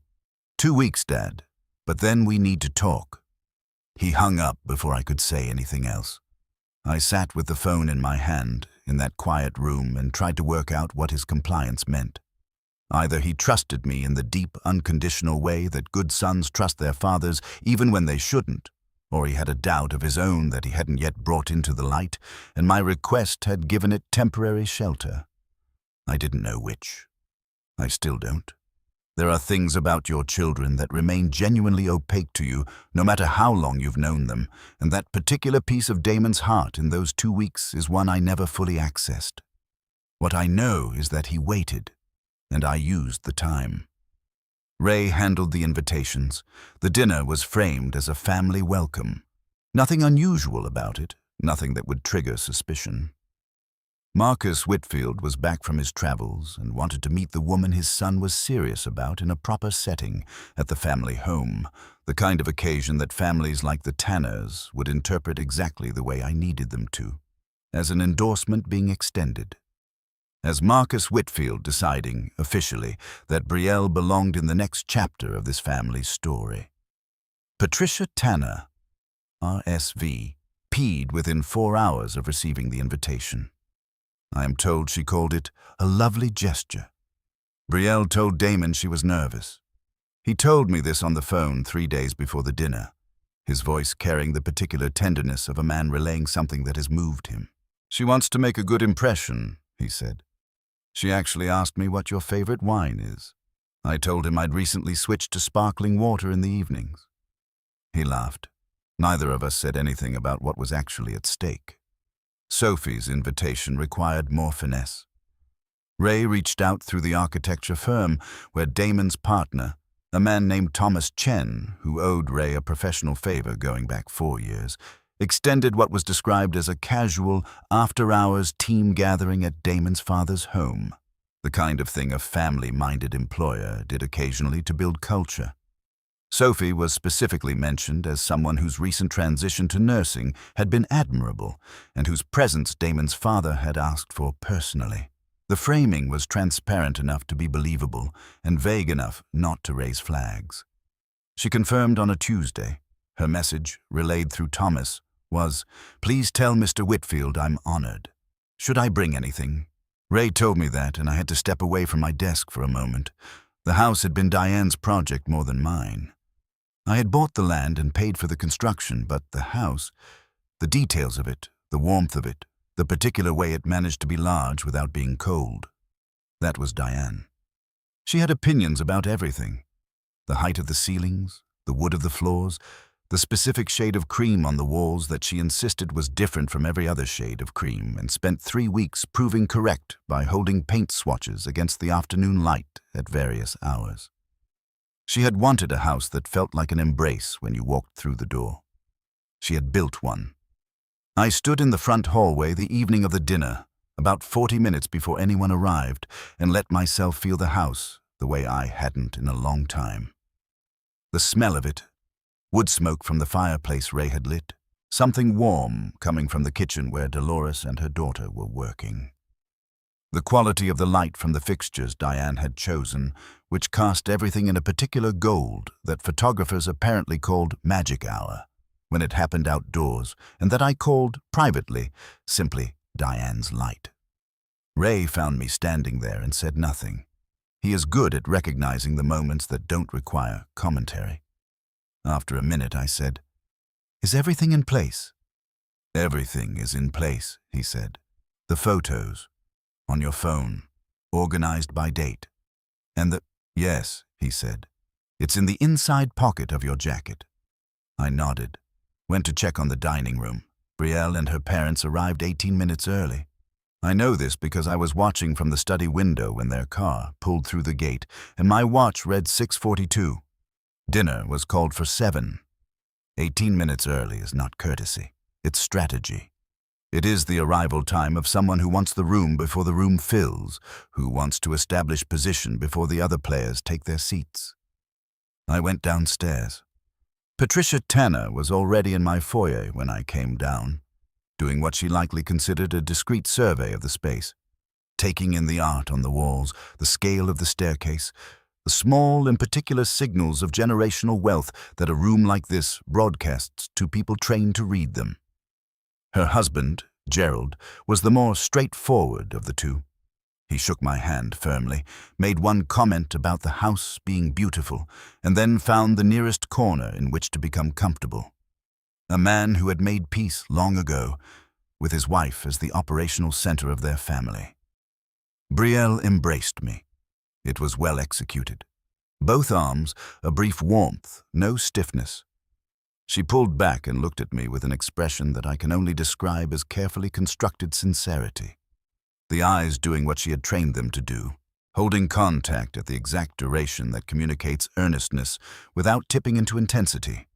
2 weeks, Dad, but then we need to talk. He hung up before I could say anything else. I sat with the phone in my hand in that quiet room and tried to work out what his compliance meant. Either he trusted me in the deep, unconditional way that good sons trust their fathers even when they shouldn't, or he had a doubt of his own that he hadn't yet brought into the light, and my request had given it temporary shelter. I didn't know which. I still don't. There are things about your children that remain genuinely opaque to you, no matter how long you've known them, and that particular piece of Damon's heart in those 2 weeks is one I never fully accessed. What I know is that he waited, and I used the time. Ray handled the invitations. The dinner was framed as a family welcome. Nothing unusual about it, nothing that would trigger suspicion. Marcus Whitfield was back from his travels and wanted to meet the woman his son was serious about in a proper setting at the family home, the kind of occasion that families like the Tanners would interpret exactly the way I needed them to, as an endorsement being extended. As Marcus Whitfield deciding, officially, that Brielle belonged in the next chapter of this family's story. Patricia Tanner, RSV, peed within 4 hours of receiving the invitation. I am told she called it a lovely gesture. Brielle told Damon she was nervous. He told me this on the phone 3 days before the dinner, his voice carrying the particular tenderness of a man relaying something that has moved him. She wants to make a good impression, he said. She actually asked me what your favorite wine is. I told him I'd recently switched to sparkling water in the evenings. He laughed. Neither of us said anything about what was actually at stake. Sophie's invitation required more finesse. Ray reached out through the architecture firm where Damon's partner, a man named Thomas Chen, who owed Ray a professional favor going back 4 years, extended what was described as a casual, after-hours team gathering at Damon's father's home, the kind of thing a family-minded employer did occasionally to build culture. Sophie was specifically mentioned as someone whose recent transition to nursing had been admirable and whose presence Damon's father had asked for personally. The framing was transparent enough to be believable and vague enough not to raise flags. She confirmed on a Tuesday. Her message, relayed through Thomas, was, "Please tell Mr. Whitfield I'm honored. Should I bring anything?" Ray told me that, and I had to step away from my desk for a moment. The house had been Diane's project more than mine. I had bought the land and paid for the construction, but the house, the details of it, the warmth of it, the particular way it managed to be large without being cold, that was Diane. She had opinions about everything. The height of the ceilings, the wood of the floors, the specific shade of cream on the walls that she insisted was different from every other shade of cream, and spent 3 weeks proving correct by holding paint swatches against the afternoon light at various hours. She had wanted a house that felt like an embrace when you walked through the door. She had built one. I stood in the front hallway the evening of the dinner, about 40 minutes before anyone arrived, and let myself feel the house the way I hadn't in a long time. The smell of it, wood smoke from the fireplace Ray had lit, something warm coming from the kitchen where Dolores and her daughter were working. The quality of the light from the fixtures Diane had chosen, which cast everything in a particular gold that photographers apparently called magic hour when it happened outdoors, and that I called, privately, simply Diane's light. Ray found me standing there and said nothing. He is good at recognizing the moments that don't require commentary. After a minute, I said, "Is everything in place?" "Everything is in place," he said. "The photos, on your phone, organized by date. And yes," he said. "It's in the inside pocket of your jacket." I nodded, went to check on the dining room. Brielle and her parents arrived 18 minutes early. I know this because I was watching from the study window when their car pulled through the gate, and my watch read 6:42. Dinner was called for 7. 18 minutes early is not courtesy, it's strategy. It is the arrival time of someone who wants the room before the room fills, who wants to establish position before the other players take their seats. I went downstairs. Patricia Tanner was already in my foyer when I came down, doing what she likely considered a discreet survey of the space, taking in the art on the walls, the scale of the staircase, the small and particular signals of generational wealth that a room like this broadcasts to people trained to read them. Her husband, Gerald, was the more straightforward of the two. He shook my hand firmly, made one comment about the house being beautiful, and then found the nearest corner in which to become comfortable. A man who had made peace long ago, with his wife as the operational center of their family. Brielle embraced me. It was well executed. Both arms, a brief warmth, no stiffness. She pulled back and looked at me with an expression that I can only describe as carefully constructed sincerity. The eyes doing what she had trained them to do, holding contact at the exact duration that communicates earnestness without tipping into intensity.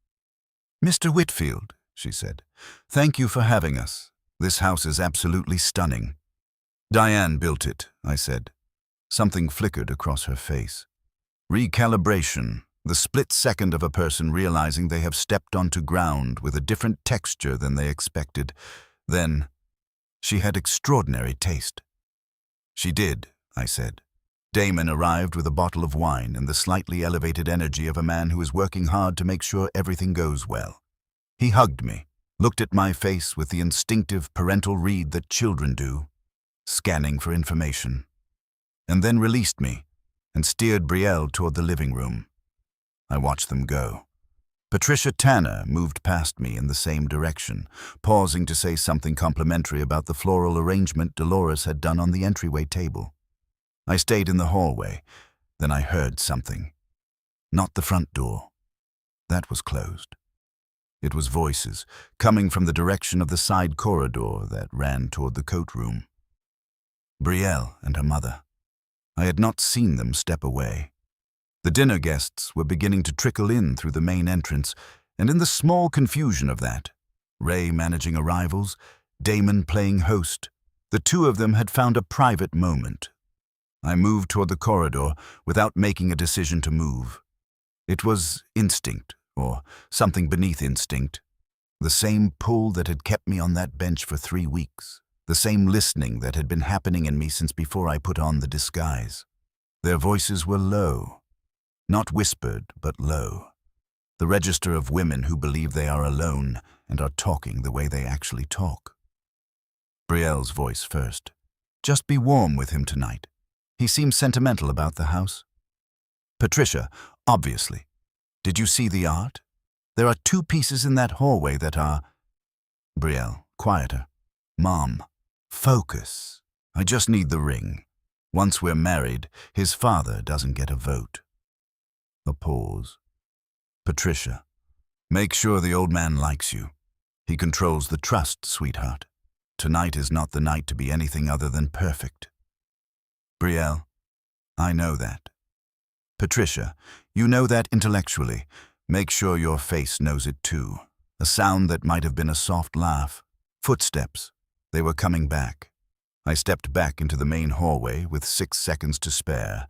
"Mr. Whitfield," she said, "thank you for having us. This house is absolutely stunning." Diane built it, I said. Something flickered across her face. Recalibration, the split second of a person realizing they have stepped onto ground with a different texture than they expected. Then, she had extraordinary taste. She did, I said. Damon arrived with a bottle of wine and the slightly elevated energy of a man who is working hard to make sure everything goes well. He hugged me, looked at my face with the instinctive parental read that children do, scanning for information, and then released me and steered Brielle toward the living room. I watched them go. Patricia Tanner moved past me in the same direction, pausing to say something complimentary about the floral arrangement Dolores had done on the entryway table. I stayed in the hallway. Then I heard something. Not the front door. That was closed. It was voices, coming from the direction of the side corridor that ran toward the coat room. Brielle and her mother. I had not seen them step away. The dinner guests were beginning to trickle in through the main entrance, and in the small confusion of that, Ray managing arrivals, Damon playing host, the two of them had found a private moment. I moved toward the corridor without making a decision to move. It was instinct, or something beneath instinct. The same pull that had kept me on that bench for 3 weeks. The same listening that had been happening in me since before I put on the disguise. Their voices were low. Not whispered, but low. The register of women who believe they are alone and are talking the way they actually talk. Brielle's voice first. Just be warm with him tonight. He seems sentimental about the house. Patricia, obviously. Did you see the art? There are 2 pieces in that hallway that are... Brielle, quieter. Mom, focus. I just need the ring. Once we're married, his father doesn't get a vote. A pause. Patricia, make sure the old man likes you. He controls the trust, sweetheart. Tonight is not the night to be anything other than perfect. Brielle, I know that. Patricia, you know that intellectually. Make sure your face knows it too. A sound that might have been a soft laugh. Footsteps. They were coming back. I stepped back into the main hallway with 6 seconds to spare,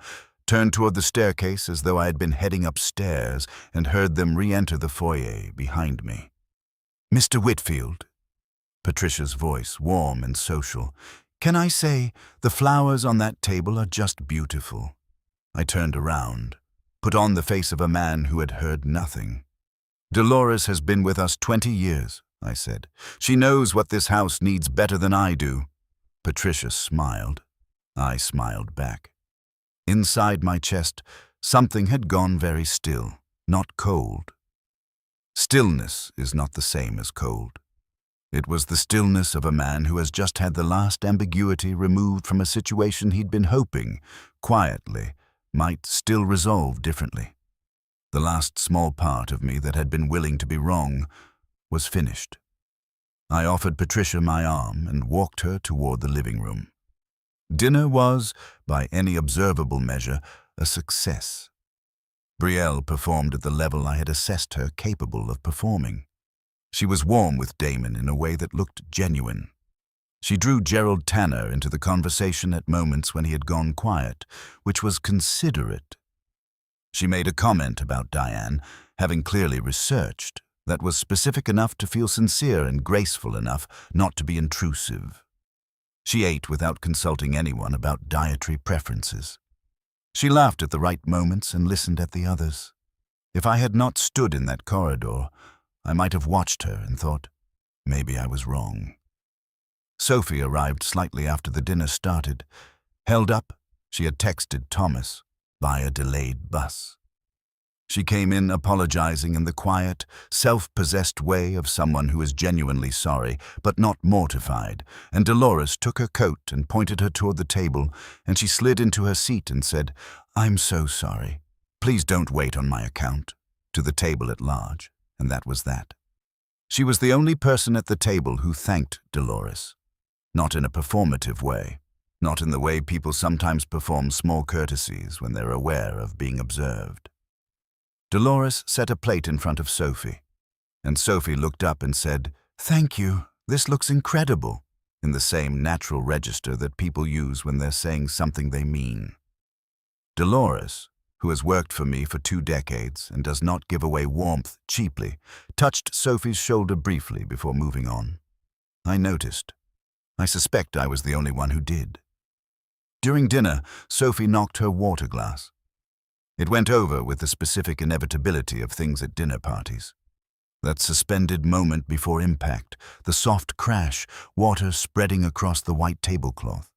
turned toward the staircase as though I had been heading upstairs, and heard them re-enter the foyer behind me. Mr. Whitfield. Patricia's voice, warm and social. Can I say, the flowers on that table are just beautiful. I turned around, put on the face of a man who had heard nothing. Dolores has been with us 20 years, I said. She knows what this house needs better than I do. Patricia smiled. I smiled back. Inside my chest, something had gone very still, not cold. Stillness is not the same as cold. It was the stillness of a man who has just had the last ambiguity removed from a situation he'd been hoping, quietly, might still resolve differently. The last small part of me that had been willing to be wrong was finished. I offered Patricia my arm and walked her toward the living room. Dinner was, by any observable measure, a success. Brielle performed at the level I had assessed her capable of performing. She was warm with Damon in a way that looked genuine. She drew Gerald Tanner into the conversation at moments when he had gone quiet, which was considerate. She made a comment about Diane, having clearly researched, that was specific enough to feel sincere and graceful enough not to be intrusive. She ate without consulting anyone about dietary preferences. She laughed at the right moments and listened at the others. If I had not stood in that corridor, I might have watched her and thought, maybe I was wrong. Sophie arrived slightly after the dinner started. Held up, she had texted Thomas by a delayed bus. She came in apologizing in the quiet, self-possessed way of someone who is genuinely sorry, but not mortified, and Dolores took her coat and pointed her toward the table, and she slid into her seat and said, "I'm so sorry. Please don't wait on my account," to the table at large, and that was that. She was the only person at the table who thanked Dolores. Not in a performative way, not in the way people sometimes perform small courtesies when they're aware of being observed. Dolores set a plate in front of Sophie, and Sophie looked up and said, "Thank you, this looks incredible," in the same natural register that people use when they're saying something they mean. Dolores, who has worked for me for 2 decades and does not give away warmth cheaply, touched Sophie's shoulder briefly before moving on. I noticed. I suspect I was the only one who did. During dinner, Sophie knocked her water glass. It went over with the specific inevitability of things at dinner parties. That suspended moment before impact, the soft crash, water spreading across the white tablecloth.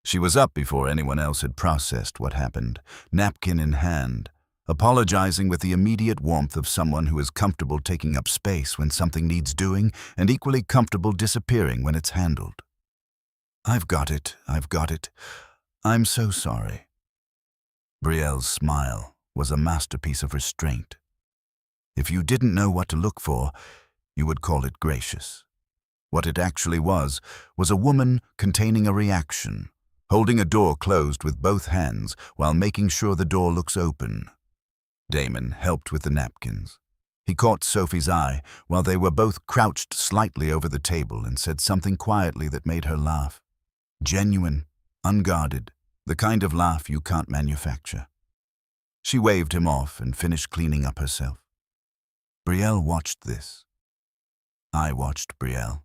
She was up before anyone else had processed what happened, napkin in hand, apologizing with the immediate warmth of someone who is comfortable taking up space when something needs doing and equally comfortable disappearing when it's handled. I've got it. I'm so sorry." Brielle's smile was a masterpiece of restraint. If you didn't know what to look for, you would call it gracious. What it actually was a woman containing a reaction, holding a door closed with both hands while making sure the door looks open. Damon helped with the napkins. He caught Sophie's eye while they were both crouched slightly over the table and said something quietly that made her laugh. Genuine, unguarded, the kind of laugh you can't manufacture. She waved him off and finished cleaning up herself. Brielle watched this. I watched Brielle.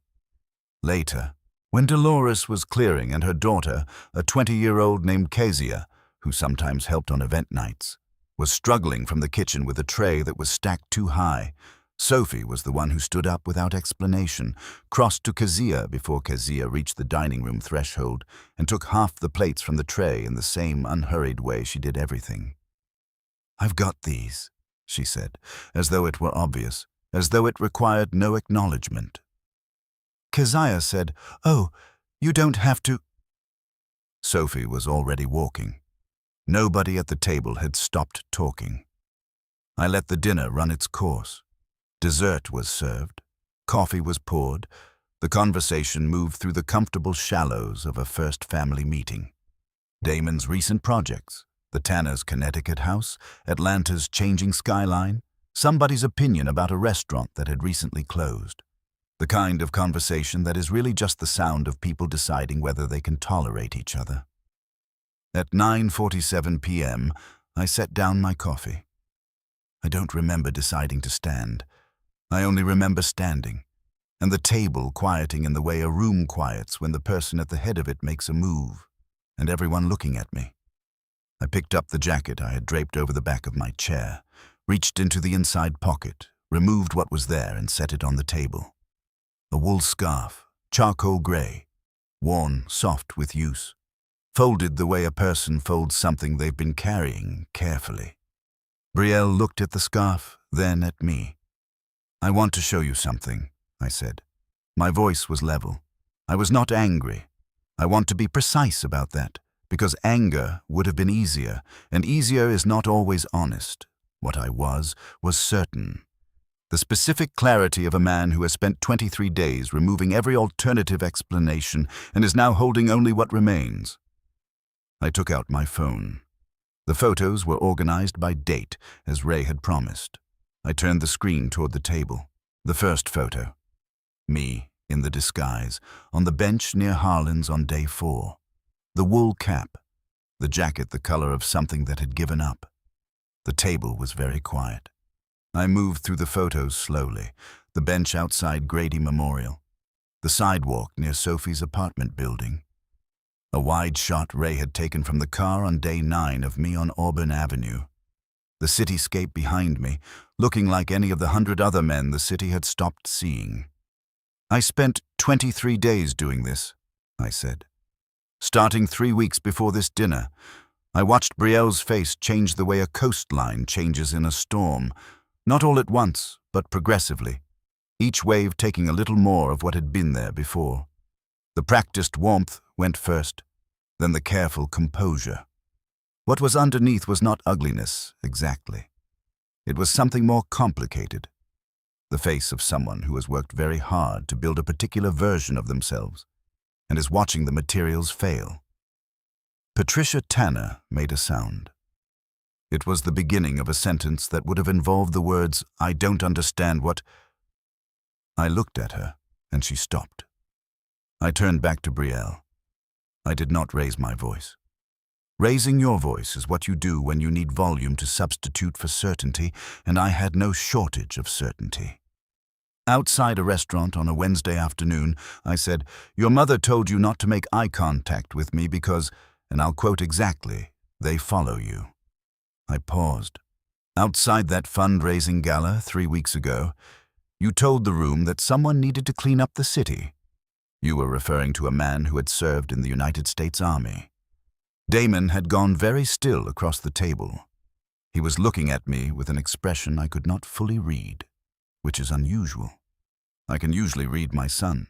Later, when Dolores was clearing and her daughter, a 20-year-old named Kezia, who sometimes helped on event nights, was struggling from the kitchen with a tray that was stacked too high, Sophie was the one who stood up without explanation, crossed to Kezia before Kezia reached the dining room threshold, and took half the plates from the tray in the same unhurried way she did everything. "I've got these," she said, as though it were obvious, as though it required no acknowledgement. Kezia said, "Oh, you don't have to." Sophie was already walking. Nobody at the table had stopped talking. I let the dinner run its course. Dessert was served. Coffee was poured. The conversation moved through the comfortable shallows of a first family meeting. Damon's recent projects, the Tanner's Connecticut house, Atlanta's changing skyline, somebody's opinion about a restaurant that had recently closed. The kind of conversation that is really just the sound of people deciding whether they can tolerate each other. At 9:47 p.m., I set down my coffee. I don't remember deciding to stand. I only remember standing, and the table quieting in the way a room quiets when the person at the head of it makes a move, and everyone looking at me. I picked up the jacket I had draped over the back of my chair, reached into the inside pocket, removed what was there and set it on the table. A wool scarf, charcoal gray, worn soft with use, folded the way a person folds something they've been carrying carefully. Brielle looked at the scarf, then at me. "I want to show you something," I said. My voice was level. I was not angry. I want to be precise about that, because anger would have been easier, and easier is not always honest. What I was certain. The specific clarity of a man who has spent 23 days removing every alternative explanation and is now holding only what remains. I took out my phone. The photos were organized by date, as Ray had promised. I turned the screen toward the table. The first photo. Me, in the disguise, on the bench near Harlan's on day 4. The wool cap. The jacket the color of something that had given up. The table was very quiet. I moved through the photos slowly. The bench outside Grady Memorial. The sidewalk near Sophie's apartment building. A wide shot Ray had taken from the car on day 9 of me on Auburn Avenue. The cityscape behind me, looking like any of the 100 other men the city had stopped seeing. "I spent 23 days doing this," I said. "Starting 3 weeks before this dinner, I watched Brielle's face change the way a coastline changes in a storm, not all at once, but progressively, each wave taking a little more of what had been there before. The practiced warmth went first, then the careful composure. What was underneath was not ugliness, exactly. It was something more complicated. The face of someone who has worked very hard to build a particular version of themselves and is watching the materials fail." Patricia Tanner made a sound. It was the beginning of a sentence that would have involved the words, "I don't understand what—" I looked at her, and she stopped. I turned back to Brielle. I did not raise my voice. Raising your voice is what you do when you need volume to substitute for certainty, and I had no shortage of certainty. Outside a restaurant on a Wednesday afternoon, I said, "Your mother told you not to make eye contact with me because," and I'll quote exactly, "they follow you." I paused. "Outside that fundraising gala 3 weeks ago, you told the room that someone needed to clean up the city. You were referring to a man who had served in the United States Army." Damon had gone very still across the table. He was looking at me with an expression I could not fully read, which is unusual. I can usually read my son.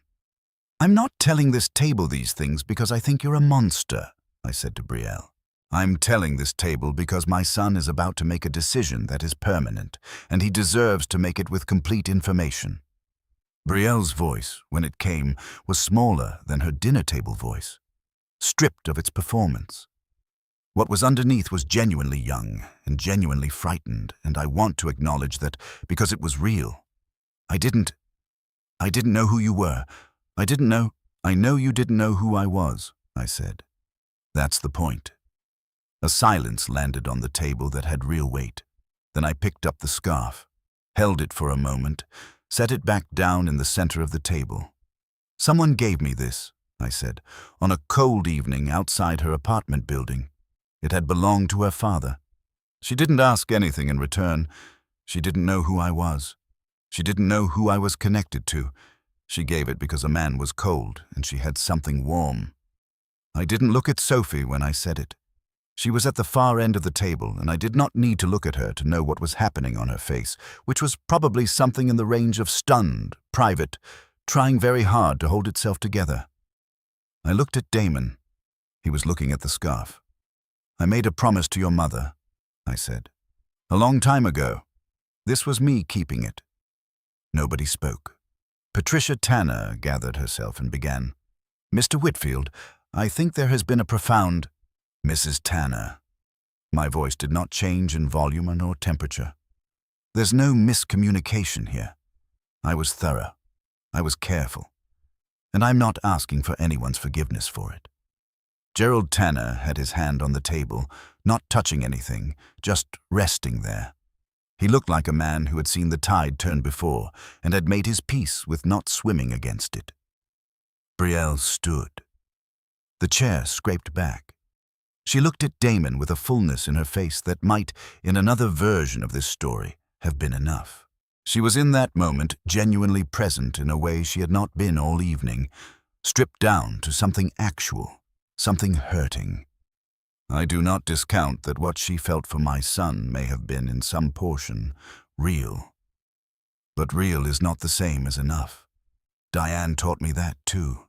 "I'm not telling this table these things because I think you're a monster," I said to Brielle. "I'm telling this table because my son is about to make a decision that is permanent, and he deserves to make it with complete information." Brielle's voice, when it came, was smaller than her dinner table voice, stripped of its performance. What was underneath was genuinely young and genuinely frightened, and I want to acknowledge that because it was real. I didn't know who you were. I know you didn't know who I was," I said. "That's the point." A silence landed on the table that had real weight. Then I picked up the scarf, held it for a moment, set it back down in the center of the table. "Someone gave me this," I said, "on a cold evening outside her apartment building. It had belonged to her father. She didn't ask anything in return. She didn't know who I was. She didn't know who I was connected to. She gave it because a man was cold and she had something warm." I didn't look at Sophie when I said it. She was at the far end of the table, and I did not need to look at her to know what was happening on her face, which was probably something in the range of stunned, private, trying very hard to hold itself together. I looked at Damon. He was looking at the scarf. "I made a promise to your mother," I said. "A long time ago. This was me keeping it." Nobody spoke. Patricia Tanner gathered herself and began, "Mr. Whitfield, I think there has been a profound—" "Mrs. Tanner." My voice did not change in volume nor temperature. "There's no miscommunication here. I was thorough. I was careful. And I'm not asking for anyone's forgiveness for it." Gerald Tanner had his hand on the table, not touching anything, just resting there. He looked like a man who had seen the tide turn before and had made his peace with not swimming against it. Brielle stood. The chair scraped back. She looked at Damon with a fullness in her face that might, in another version of this story, have been enough. She was in that moment genuinely present in a way she had not been all evening, stripped down to something actual, something hurting. I do not discount that what she felt for my son may have been, in some portion, real. But real is not the same as enough. Diane taught me that too.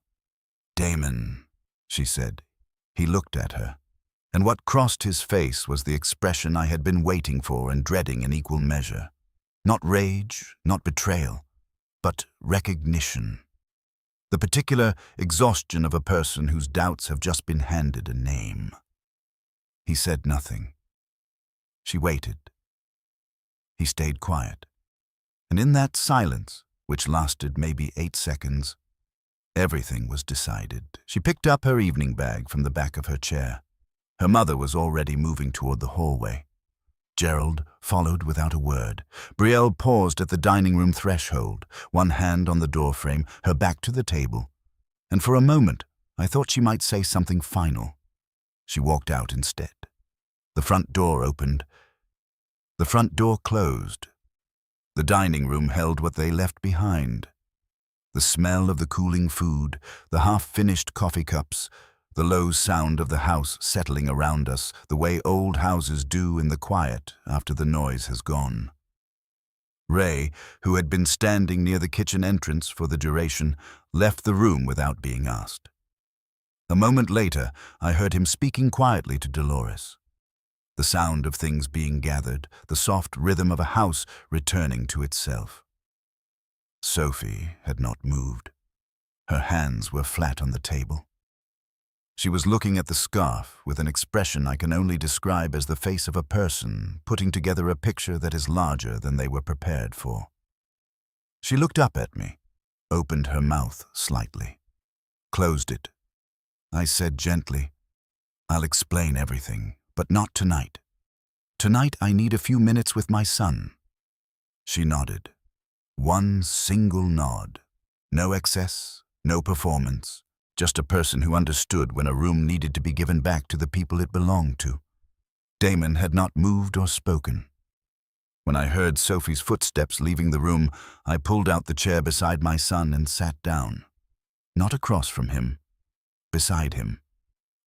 "Damon," she said. He looked at her, and what crossed his face was the expression I had been waiting for and dreading in equal measure. Not rage, not betrayal, but recognition. The particular exhaustion of a person whose doubts have just been handed a name. He said nothing. She waited. He stayed quiet. And in that silence, which lasted maybe 8 seconds, everything was decided. She picked up her evening bag from the back of her chair. Her mother was already moving toward the hallway. Gerald followed without a word. Brielle paused at the dining room threshold, one hand on the doorframe, her back to the table. And for a moment, I thought she might say something final. She walked out instead. The front door opened. The front door closed. The dining room held what they left behind. The smell of the cooling food, the half-finished coffee cups, the low sound of the house settling around us, the way old houses do in the quiet after the noise has gone. Ray, who had been standing near the kitchen entrance for the duration, left the room without being asked. A moment later, I heard him speaking quietly to Dolores. The sound of things being gathered, the soft rhythm of a house returning to itself. Sophie had not moved. Her hands were flat on the table. She was looking at the scarf with an expression I can only describe as the face of a person putting together a picture that is larger than they were prepared for. She looked up at me, opened her mouth slightly, closed it. I said gently, "I'll explain everything, but not tonight. Tonight I need a few minutes with my son." She nodded. One single nod. No excess, no performance, just a person who understood when a room needed to be given back to the people it belonged to. Damon had not moved or spoken. When I heard Sophie's footsteps leaving the room, I pulled out the chair beside my son and sat down. Not across from him, beside him.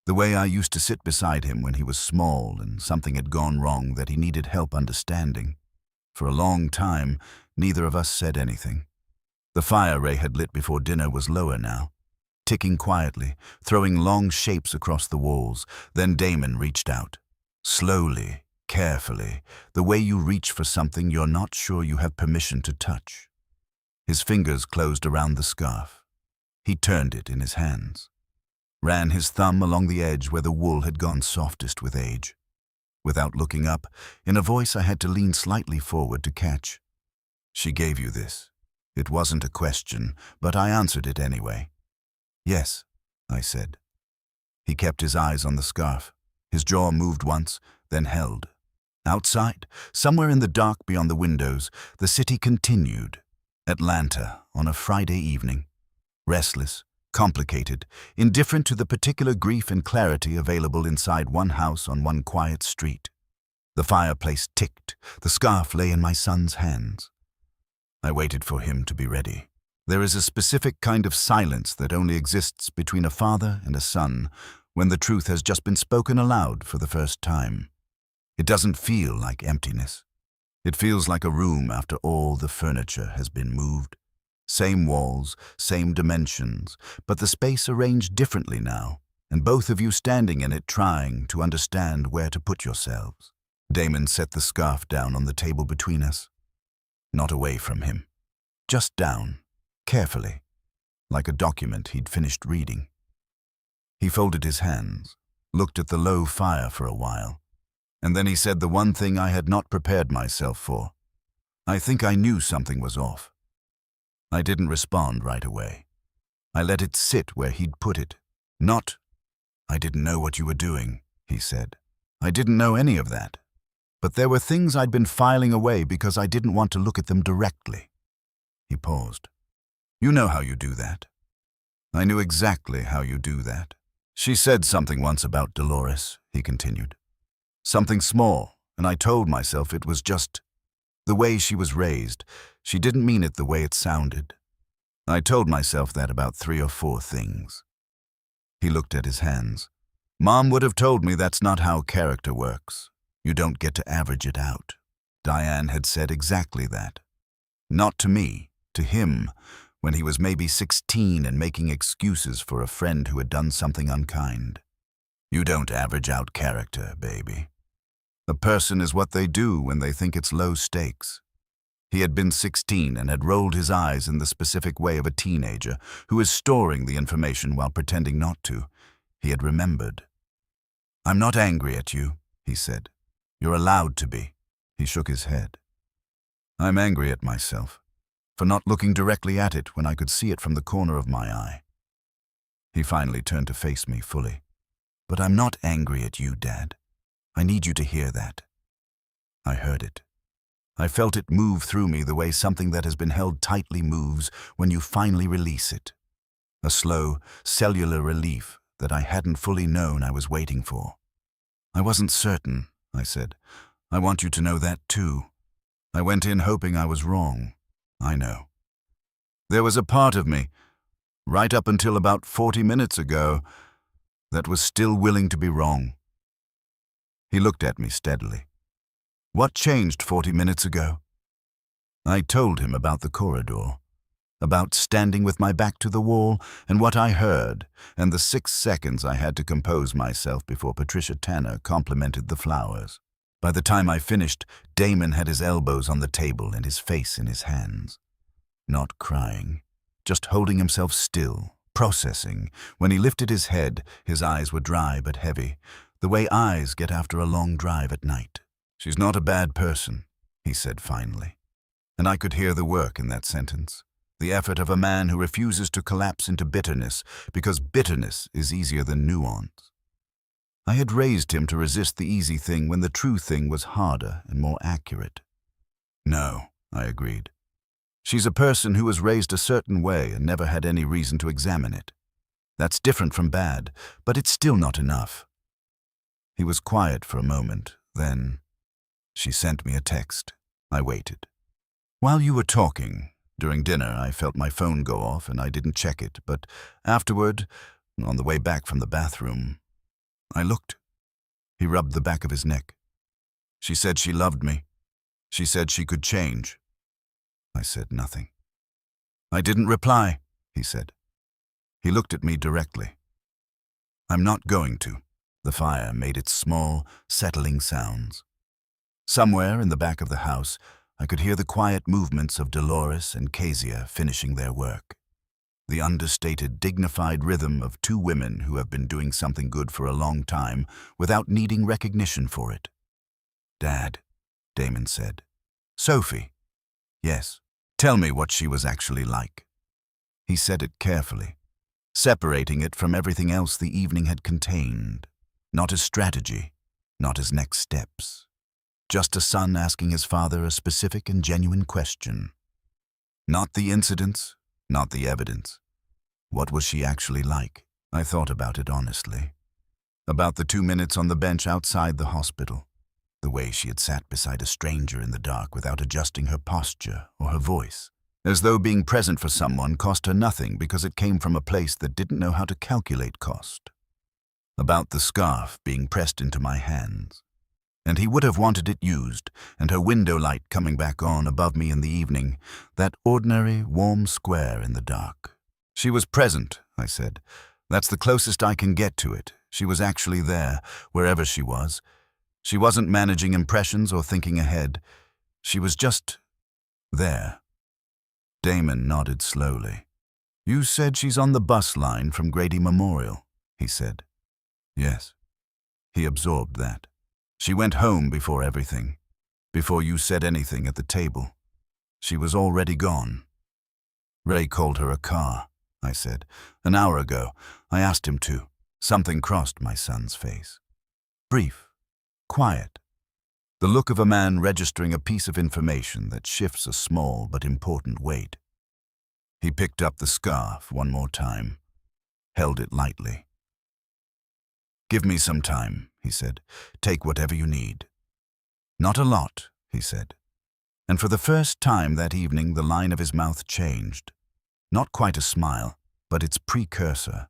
The way I used to sit beside him when he was small and something had gone wrong that he needed help understanding. For a long time, neither of us said anything. The fire Ray had lit before dinner was lower now, ticking quietly, throwing long shapes across the walls. Then Damon reached out. Slowly, carefully, the way you reach for something you're not sure you have permission to touch. His fingers closed around the scarf. He turned it in his hands, ran his thumb along the edge where the wool had gone softest with age. Without looking up, in a voice I had to lean slightly forward to catch. "She gave you this." It wasn't a question, but I answered it anyway. "Yes," I said. He kept his eyes on the scarf. His jaw moved once, then held. Outside, somewhere in the dark beyond the windows, the city continued. Atlanta, on a Friday evening. Restless, complicated, indifferent to the particular grief and clarity available inside one house on one quiet street. The fireplace ticked. The scarf lay in my son's hands. I waited for him to be ready. There is a specific kind of silence that only exists between a father and a son when the truth has just been spoken aloud for the first time. It doesn't feel like emptiness. It feels like a room after all the furniture has been moved. Same walls, same dimensions, but the space arranged differently now, and both of you standing in it trying to understand where to put yourselves. Damon set the scarf down on the table between us. Not away from him. Just down, carefully, like a document he'd finished reading. He folded his hands, looked at the low fire for a while, and then he said the one thing I had not prepared myself for. I think I knew something was off. I didn't respond right away. I let it sit where he'd put it. Not, "I didn't know what you were doing," he said. I didn't know any of that. But there were things I'd been filing away because I didn't want to look at them directly. He paused. "You know how you do that." I knew exactly how you do that. "She said something once about Dolores," he continued. "Something small, and I told myself it was just the way she was raised. She didn't mean it the way it sounded. I told myself that about 3 or 4 things." He looked at his hands. "Mom would have told me that's not how character works. You don't get to average it out." Diane had said exactly that. Not to me, to him, when he was maybe 16 and making excuses for a friend who had done something unkind. "You don't average out character, baby. A person is what they do when they think it's low stakes." He had been 16 and had rolled his eyes in the specific way of a teenager who is storing the information while pretending not to. He had remembered. "I'm not angry at you," he said. "You're allowed to be." He shook his head. "I'm angry at myself for not looking directly at it when I could see it from the corner of my eye." He finally turned to face me fully. "But I'm not angry at you, Dad. I need you to hear that." I heard it. I felt it move through me the way something that has been held tightly moves when you finally release it. A slow, cellular relief that I hadn't fully known I was waiting for. "I wasn't certain," I said. "I want you to know that too. I went in hoping I was wrong. I know. There was a part of me, right up until about 40 minutes ago, that was still willing to be wrong." He looked at me steadily. "What changed 40 minutes ago?" I told him about the corridor, about standing with my back to the wall and what I heard, and the 6 seconds I had to compose myself before Brielle Tanner complimented the flowers. By the time I finished, Damon had his elbows on the table and his face in his hands. Not crying, just holding himself still, processing. When he lifted his head, his eyes were dry but heavy, the way eyes get after a long drive at night. "She's not a bad person," he said finally. And I could hear the work in that sentence. The effort of a man who refuses to collapse into bitterness because bitterness is easier than nuance. I had raised him to resist the easy thing when the true thing was harder and more accurate. No, I agreed. She's a person who was raised a certain way and never had any reason to examine it. That's different from bad, but it's still not enough. He was quiet for a moment, then she sent me a text. I waited. While you were talking, during dinner, I felt my phone go off and I didn't check it, but afterward, on the way back from the bathroom, I looked. He rubbed the back of his neck. She said she loved me. She said she could change. I said nothing. I didn't reply, he said. He looked at me directly. I'm not going to. The fire made its small, settling sounds. Somewhere in the back of the house, I could hear the quiet movements of Dolores and Kezia finishing their work. The understated, dignified rhythm of two women who have been doing something good for a long time without needing recognition for it. Dad, Damon said. Sophie. Yes. Tell me what she was actually like. He said it carefully, separating it from everything else the evening had contained. Not as strategy, not as next steps. Just a son asking his father a specific and genuine question. Not the incidents, not the evidence. What was she actually like? I thought about it honestly. About the 2 minutes on the bench outside the hospital. The way she had sat beside a stranger in the dark without adjusting her posture or her voice. As though being present for someone cost her nothing because it came from a place that didn't know how to calculate cost. About the scarf being pressed into my hands. And he would have wanted it used, and her window light coming back on above me in the evening, that ordinary, warm square in the dark. She was present, I said. That's the closest I can get to it. She was actually there, wherever she was. She wasn't managing impressions or thinking ahead. She was just there. Damon nodded slowly. You said she's on the bus line from Grady Memorial, he said. Yes. He absorbed that. She went home before everything, before you said anything at the table. She was already gone. Ray called her a car, I said. An hour ago, I asked him to. Something crossed my son's face. Brief, quiet. The look of a man registering a piece of information that shifts a small but important weight. He picked up the scarf one more time, held it lightly. Give me some time, he said. Take whatever you need. Not a lot, he said. And for the first time that evening, the line of his mouth changed. Not quite a smile, but its precursor,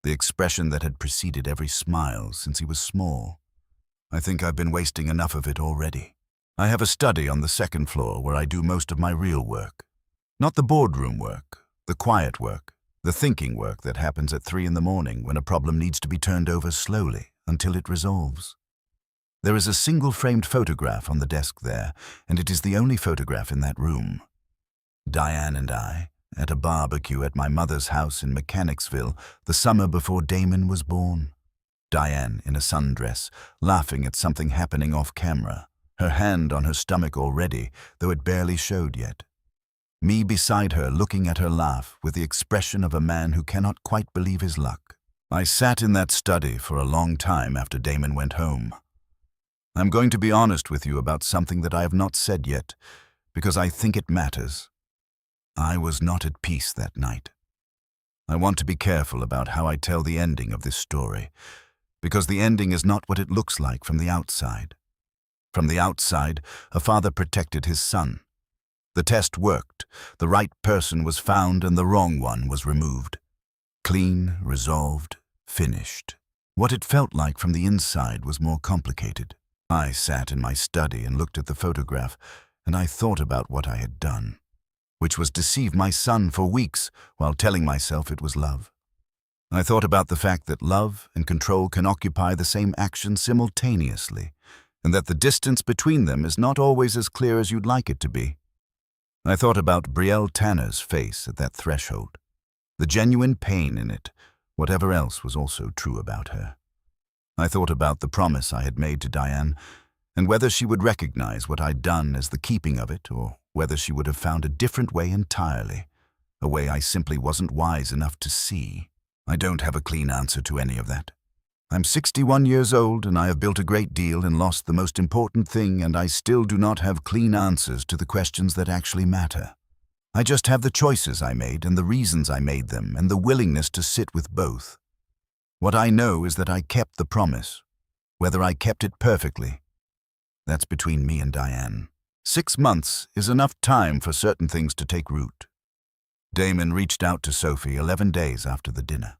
the expression that had preceded every smile since he was small. I think I've been wasting enough of it already. I have a study on the second floor where I do most of my real work. Not the boardroom work, the quiet work. The thinking work that happens at 3 in the morning when a problem needs to be turned over slowly until it resolves. There is a single-framed photograph on the desk there, and it is the only photograph in that room. Diane and I, at a barbecue at my mother's house in Mechanicsville the summer before Damon was born. Diane in a sundress, laughing at something happening off-camera, her hand on her stomach already, though it barely showed yet. Me beside her, looking at her laugh with the expression of a man who cannot quite believe his luck. I sat in that study for a long time after Damon went home. I'm going to be honest with you about something that I have not said yet, because I think it matters. I was not at peace that night. I want to be careful about how I tell the ending of this story, because the ending is not what it looks like from the outside. From the outside, a father protected his son. The test worked, the right person was found and the wrong one was removed. Clean, resolved, finished. What it felt like from the inside was more complicated. I sat in my study and looked at the photograph, and I thought about what I had done, which was deceive my son for weeks while telling myself it was love. I thought about the fact that love and control can occupy the same action simultaneously, and that the distance between them is not always as clear as you'd like it to be. I thought about Brielle Tanner's face at that threshold, the genuine pain in it, whatever else was also true about her. I thought about the promise I had made to Diane, and whether she would recognize what I'd done as the keeping of it, or whether she would have found a different way entirely, a way I simply wasn't wise enough to see. I don't have a clean answer to any of that. I'm 61 years old and I have built a great deal and lost the most important thing, and I still do not have clean answers to the questions that actually matter. I just have the choices I made and the reasons I made them and the willingness to sit with both. What I know is that I kept the promise. Whether I kept it perfectly, that's between me and Diane. 6 months is enough time for certain things to take root. Damon reached out to Sophie 11 days after the dinner.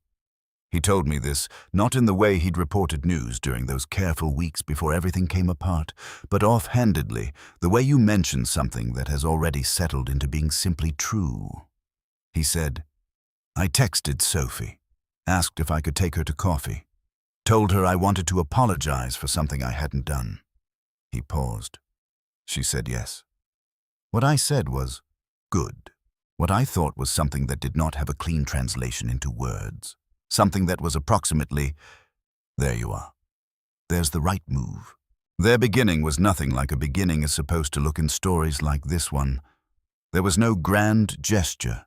He told me this not in the way he'd reported news during those careful weeks before everything came apart, but offhandedly, the way you mention something that has already settled into being simply true. He said, I texted Sophie, asked if I could take her to coffee, told her I wanted to apologize for something I hadn't done. He paused. She said yes. What I said was, good. What I thought was something that did not have a clean translation into words. Something that was approximately, there you are. There's the right move. Their beginning was nothing like a beginning is supposed to look in stories like this one. There was no grand gesture,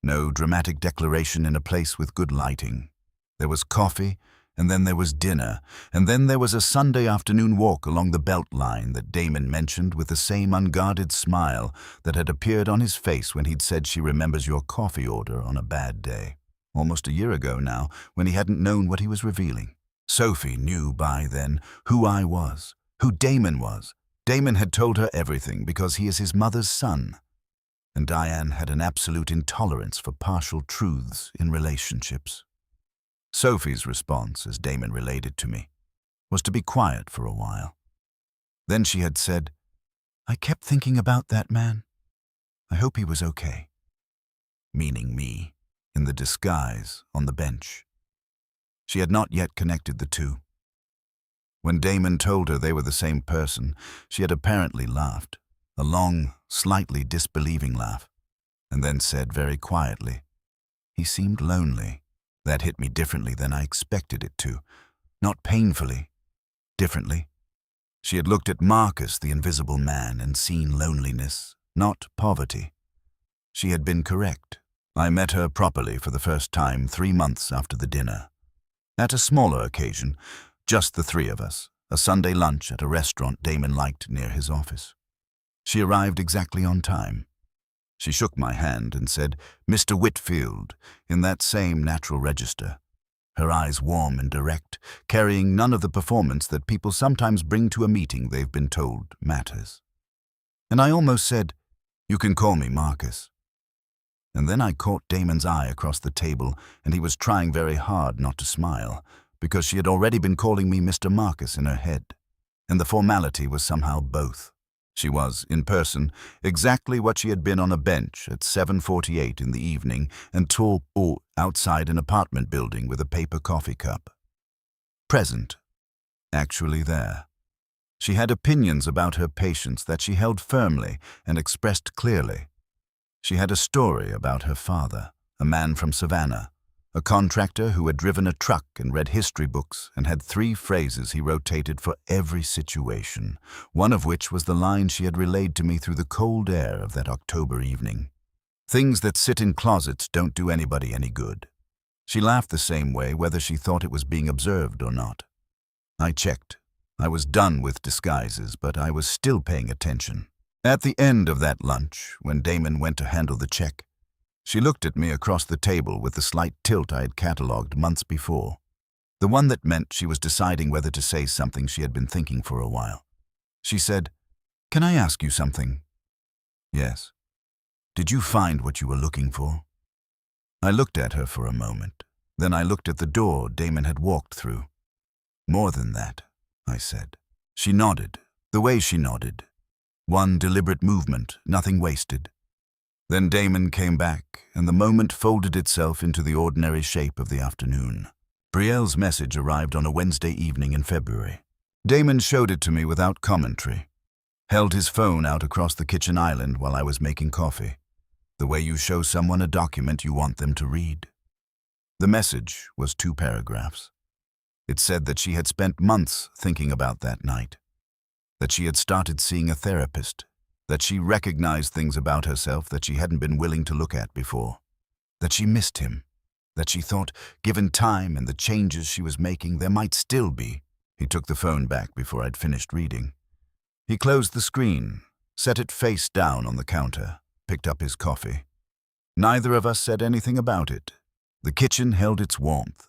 no dramatic declaration in a place with good lighting. There was coffee, and then there was dinner, and then there was a Sunday afternoon walk along the belt line that Damon mentioned with the same unguarded smile that had appeared on his face when he'd said she remembers your coffee order on a bad day. Almost a year ago now, when he hadn't known what he was revealing. Sophie knew by then who I was, who Damon was. Damon had told her everything because he is his mother's son. And Diane had an absolute intolerance for partial truths in relationships. Sophie's response, as Damon relayed it to me, was to be quiet for a while. Then she had said, I kept thinking about that man. I hope he was okay. Meaning me. In the disguise on the bench. She had not yet connected the two. When Damon told her they were the same person, she had apparently laughed, a long, slightly disbelieving laugh, and then said very quietly, he seemed lonely. That hit me differently than I expected it to, not painfully, differently. She had looked at Marcus, the invisible man, and seen loneliness, not poverty. She had been correct. I met her properly for the first time 3 months after the dinner. At a smaller occasion, just the 3 of us, a Sunday lunch at a restaurant Damon liked near his office. She arrived exactly on time. She shook my hand and said, Mr. Whitfield, in that same natural register, her eyes warm and direct, carrying none of the performance that people sometimes bring to a meeting they've been told matters. And I almost said, you can call me Marcus. And then I caught Damon's eye across the table, and he was trying very hard not to smile, because she had already been calling me Mr. Marcus in her head, and the formality was somehow both. She was, in person, exactly what she had been on a bench at 7:48 in the evening and tall outside an apartment building with a paper coffee cup. Present. Actually there. She had opinions about her patients that she held firmly and expressed clearly. She had a story about her father, a man from Savannah, a contractor who had driven a truck and read history books and had 3 phrases he rotated for every situation, one of which was the line she had relayed to me through the cold air of that October evening. Things that sit in closets don't do anybody any good. She laughed the same way whether she thought it was being observed or not. I checked. I was done with disguises, but I was still paying attention. At the end of that lunch, when Damon went to handle the check, she looked at me across the table with the slight tilt I had catalogued months before, the one that meant she was deciding whether to say something she had been thinking for a while. She said, "Can I ask you something?" "Yes." "Did you find what you were looking for?" I looked at her for a moment. Then I looked at the door Damon had walked through. "More than that," I said. She nodded, the way she nodded. One deliberate movement, nothing wasted. Then Damon came back, and the moment folded itself into the ordinary shape of the afternoon. Brielle's message arrived on a Wednesday evening in February. Damon showed it to me without commentary, held his phone out across the kitchen island while I was making coffee, the way you show someone a document you want them to read. The message was 2 paragraphs. It said that she had spent months thinking about that night, that she had started seeing a therapist, that she recognized things about herself that she hadn't been willing to look at before. that she missed him, that she thought, given time and the changes she was making, there might still be. He took the phone back before I'd finished reading. He closed the screen, set it face down on the counter, picked up his coffee. Neither of us said anything about it. The kitchen held its warmth,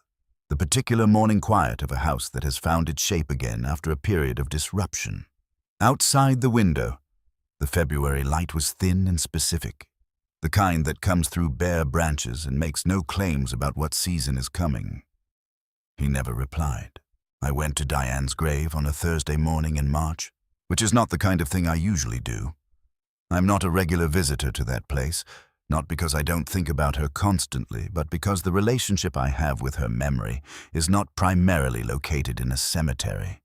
the particular morning quiet of a house that has found its shape again after a period of disruption. Outside the window, the February light was thin and specific, the kind that comes through bare branches and makes no claims about what season is coming. He never replied. I went to Diane's grave on a Thursday morning in March, which is not the kind of thing I usually do. I'm not a regular visitor to that place, not because I don't think about her constantly, but because the relationship I have with her memory is not primarily located in a cemetery.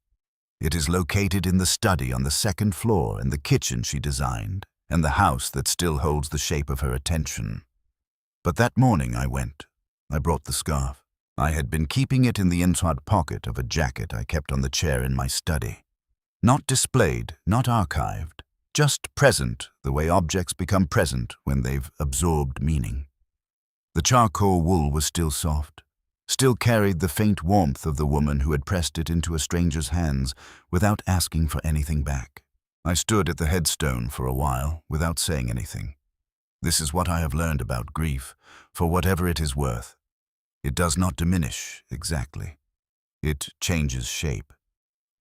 It is located in the study on the second floor and the kitchen she designed, and the house that still holds the shape of her attention. But that morning I went. I brought the scarf. I had been keeping it in the inside pocket of a jacket I kept on the chair in my study. Not displayed, not archived, just present the way objects become present when they've absorbed meaning. The charcoal wool was still soft, still carried the faint warmth of the woman who had pressed it into a stranger's hands without asking for anything back. I stood at the headstone for a while without saying anything. This is what I have learned about grief, for whatever it is worth. It does not diminish exactly. It changes shape.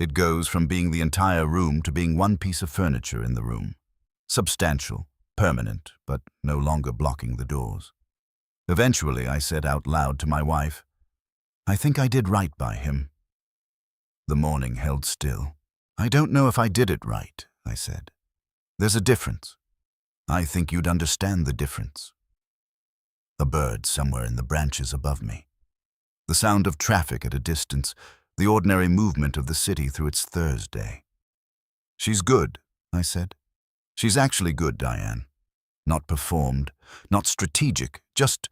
It goes from being the entire room to being one piece of furniture in the room. Substantial, permanent, but no longer blocking the doors. Eventually, I said out loud to my wife, "I think I did right by him." The morning held still. "I don't know if I did it right," I said. "There's a difference. I think you'd understand the difference." A bird somewhere in the branches above me. The sound of traffic at a distance, the ordinary movement of the city through its Thursday. "She's good," I said. "She's actually good, Diane. Not performed, not strategic, just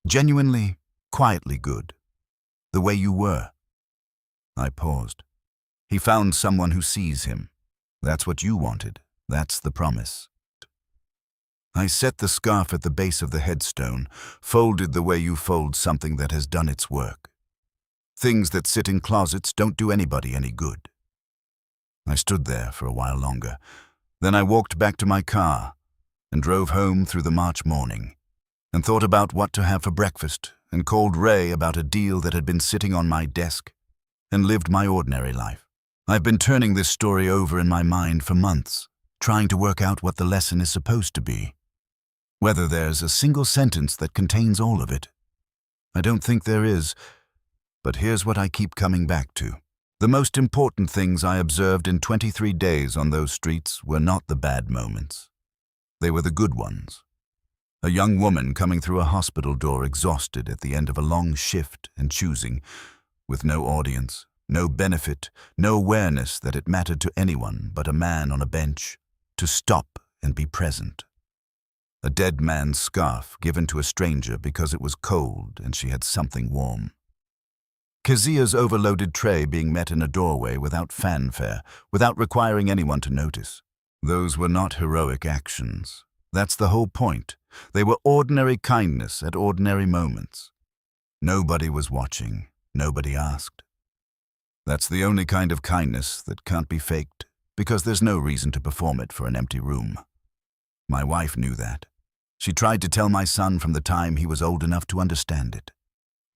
genuinely, quietly good. The way you were." I paused. "He found someone who sees him. That's what you wanted. That's the promise." I set the scarf at the base of the headstone, folded the way you fold something that has done its work. Things that sit in closets don't do anybody any good. I stood there for a while longer. Then I walked back to my car and drove home through the March morning and thought about what to have for breakfast and called Ray about a deal that had been sitting on my desk and lived my ordinary life. I've been turning this story over in my mind for months, trying to work out what the lesson is supposed to be. Whether there's a single sentence that contains all of it. I don't think there is. But here's what I keep coming back to. The most important things I observed in 23 days on those streets were not the bad moments. They were the good ones. A young woman coming through a hospital door exhausted at the end of a long shift and choosing, with no audience, no benefit, no awareness that it mattered to anyone but a man on a bench, to stop and be present. A dead man's scarf given to a stranger because it was cold and she had something warm. Kezia's overloaded tray being met in a doorway without fanfare, without requiring anyone to notice. Those were not heroic actions. That's the whole point. They were ordinary kindness at ordinary moments. Nobody was watching. Nobody asked. That's the only kind of kindness that can't be faked, because there's no reason to perform it for an empty room. My wife knew that. She tried to tell my son from the time he was old enough to understand it.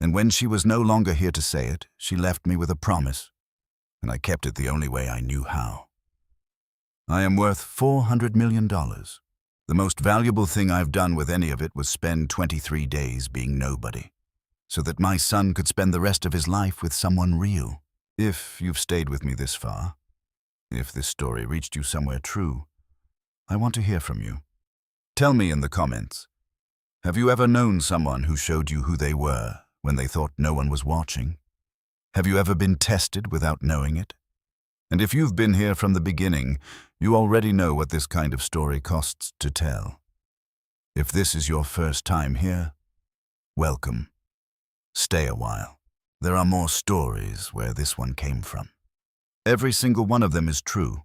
And when she was no longer here to say it, she left me with a promise, and I kept it the only way I knew how. I am worth $400 million. The most valuable thing I've done with any of it was spend 23 days being nobody, so that my son could spend the rest of his life with someone real. If you've stayed with me this far, if this story reached you somewhere true, I want to hear from you. Tell me in the comments, have you ever known someone who showed you who they were when they thought no one was watching? Have you ever been tested without knowing it? And if you've been here from the beginning, you already know what this kind of story costs to tell. If this is your first time here, welcome. Stay a while. There are more stories where this one came from. Every single one of them is true.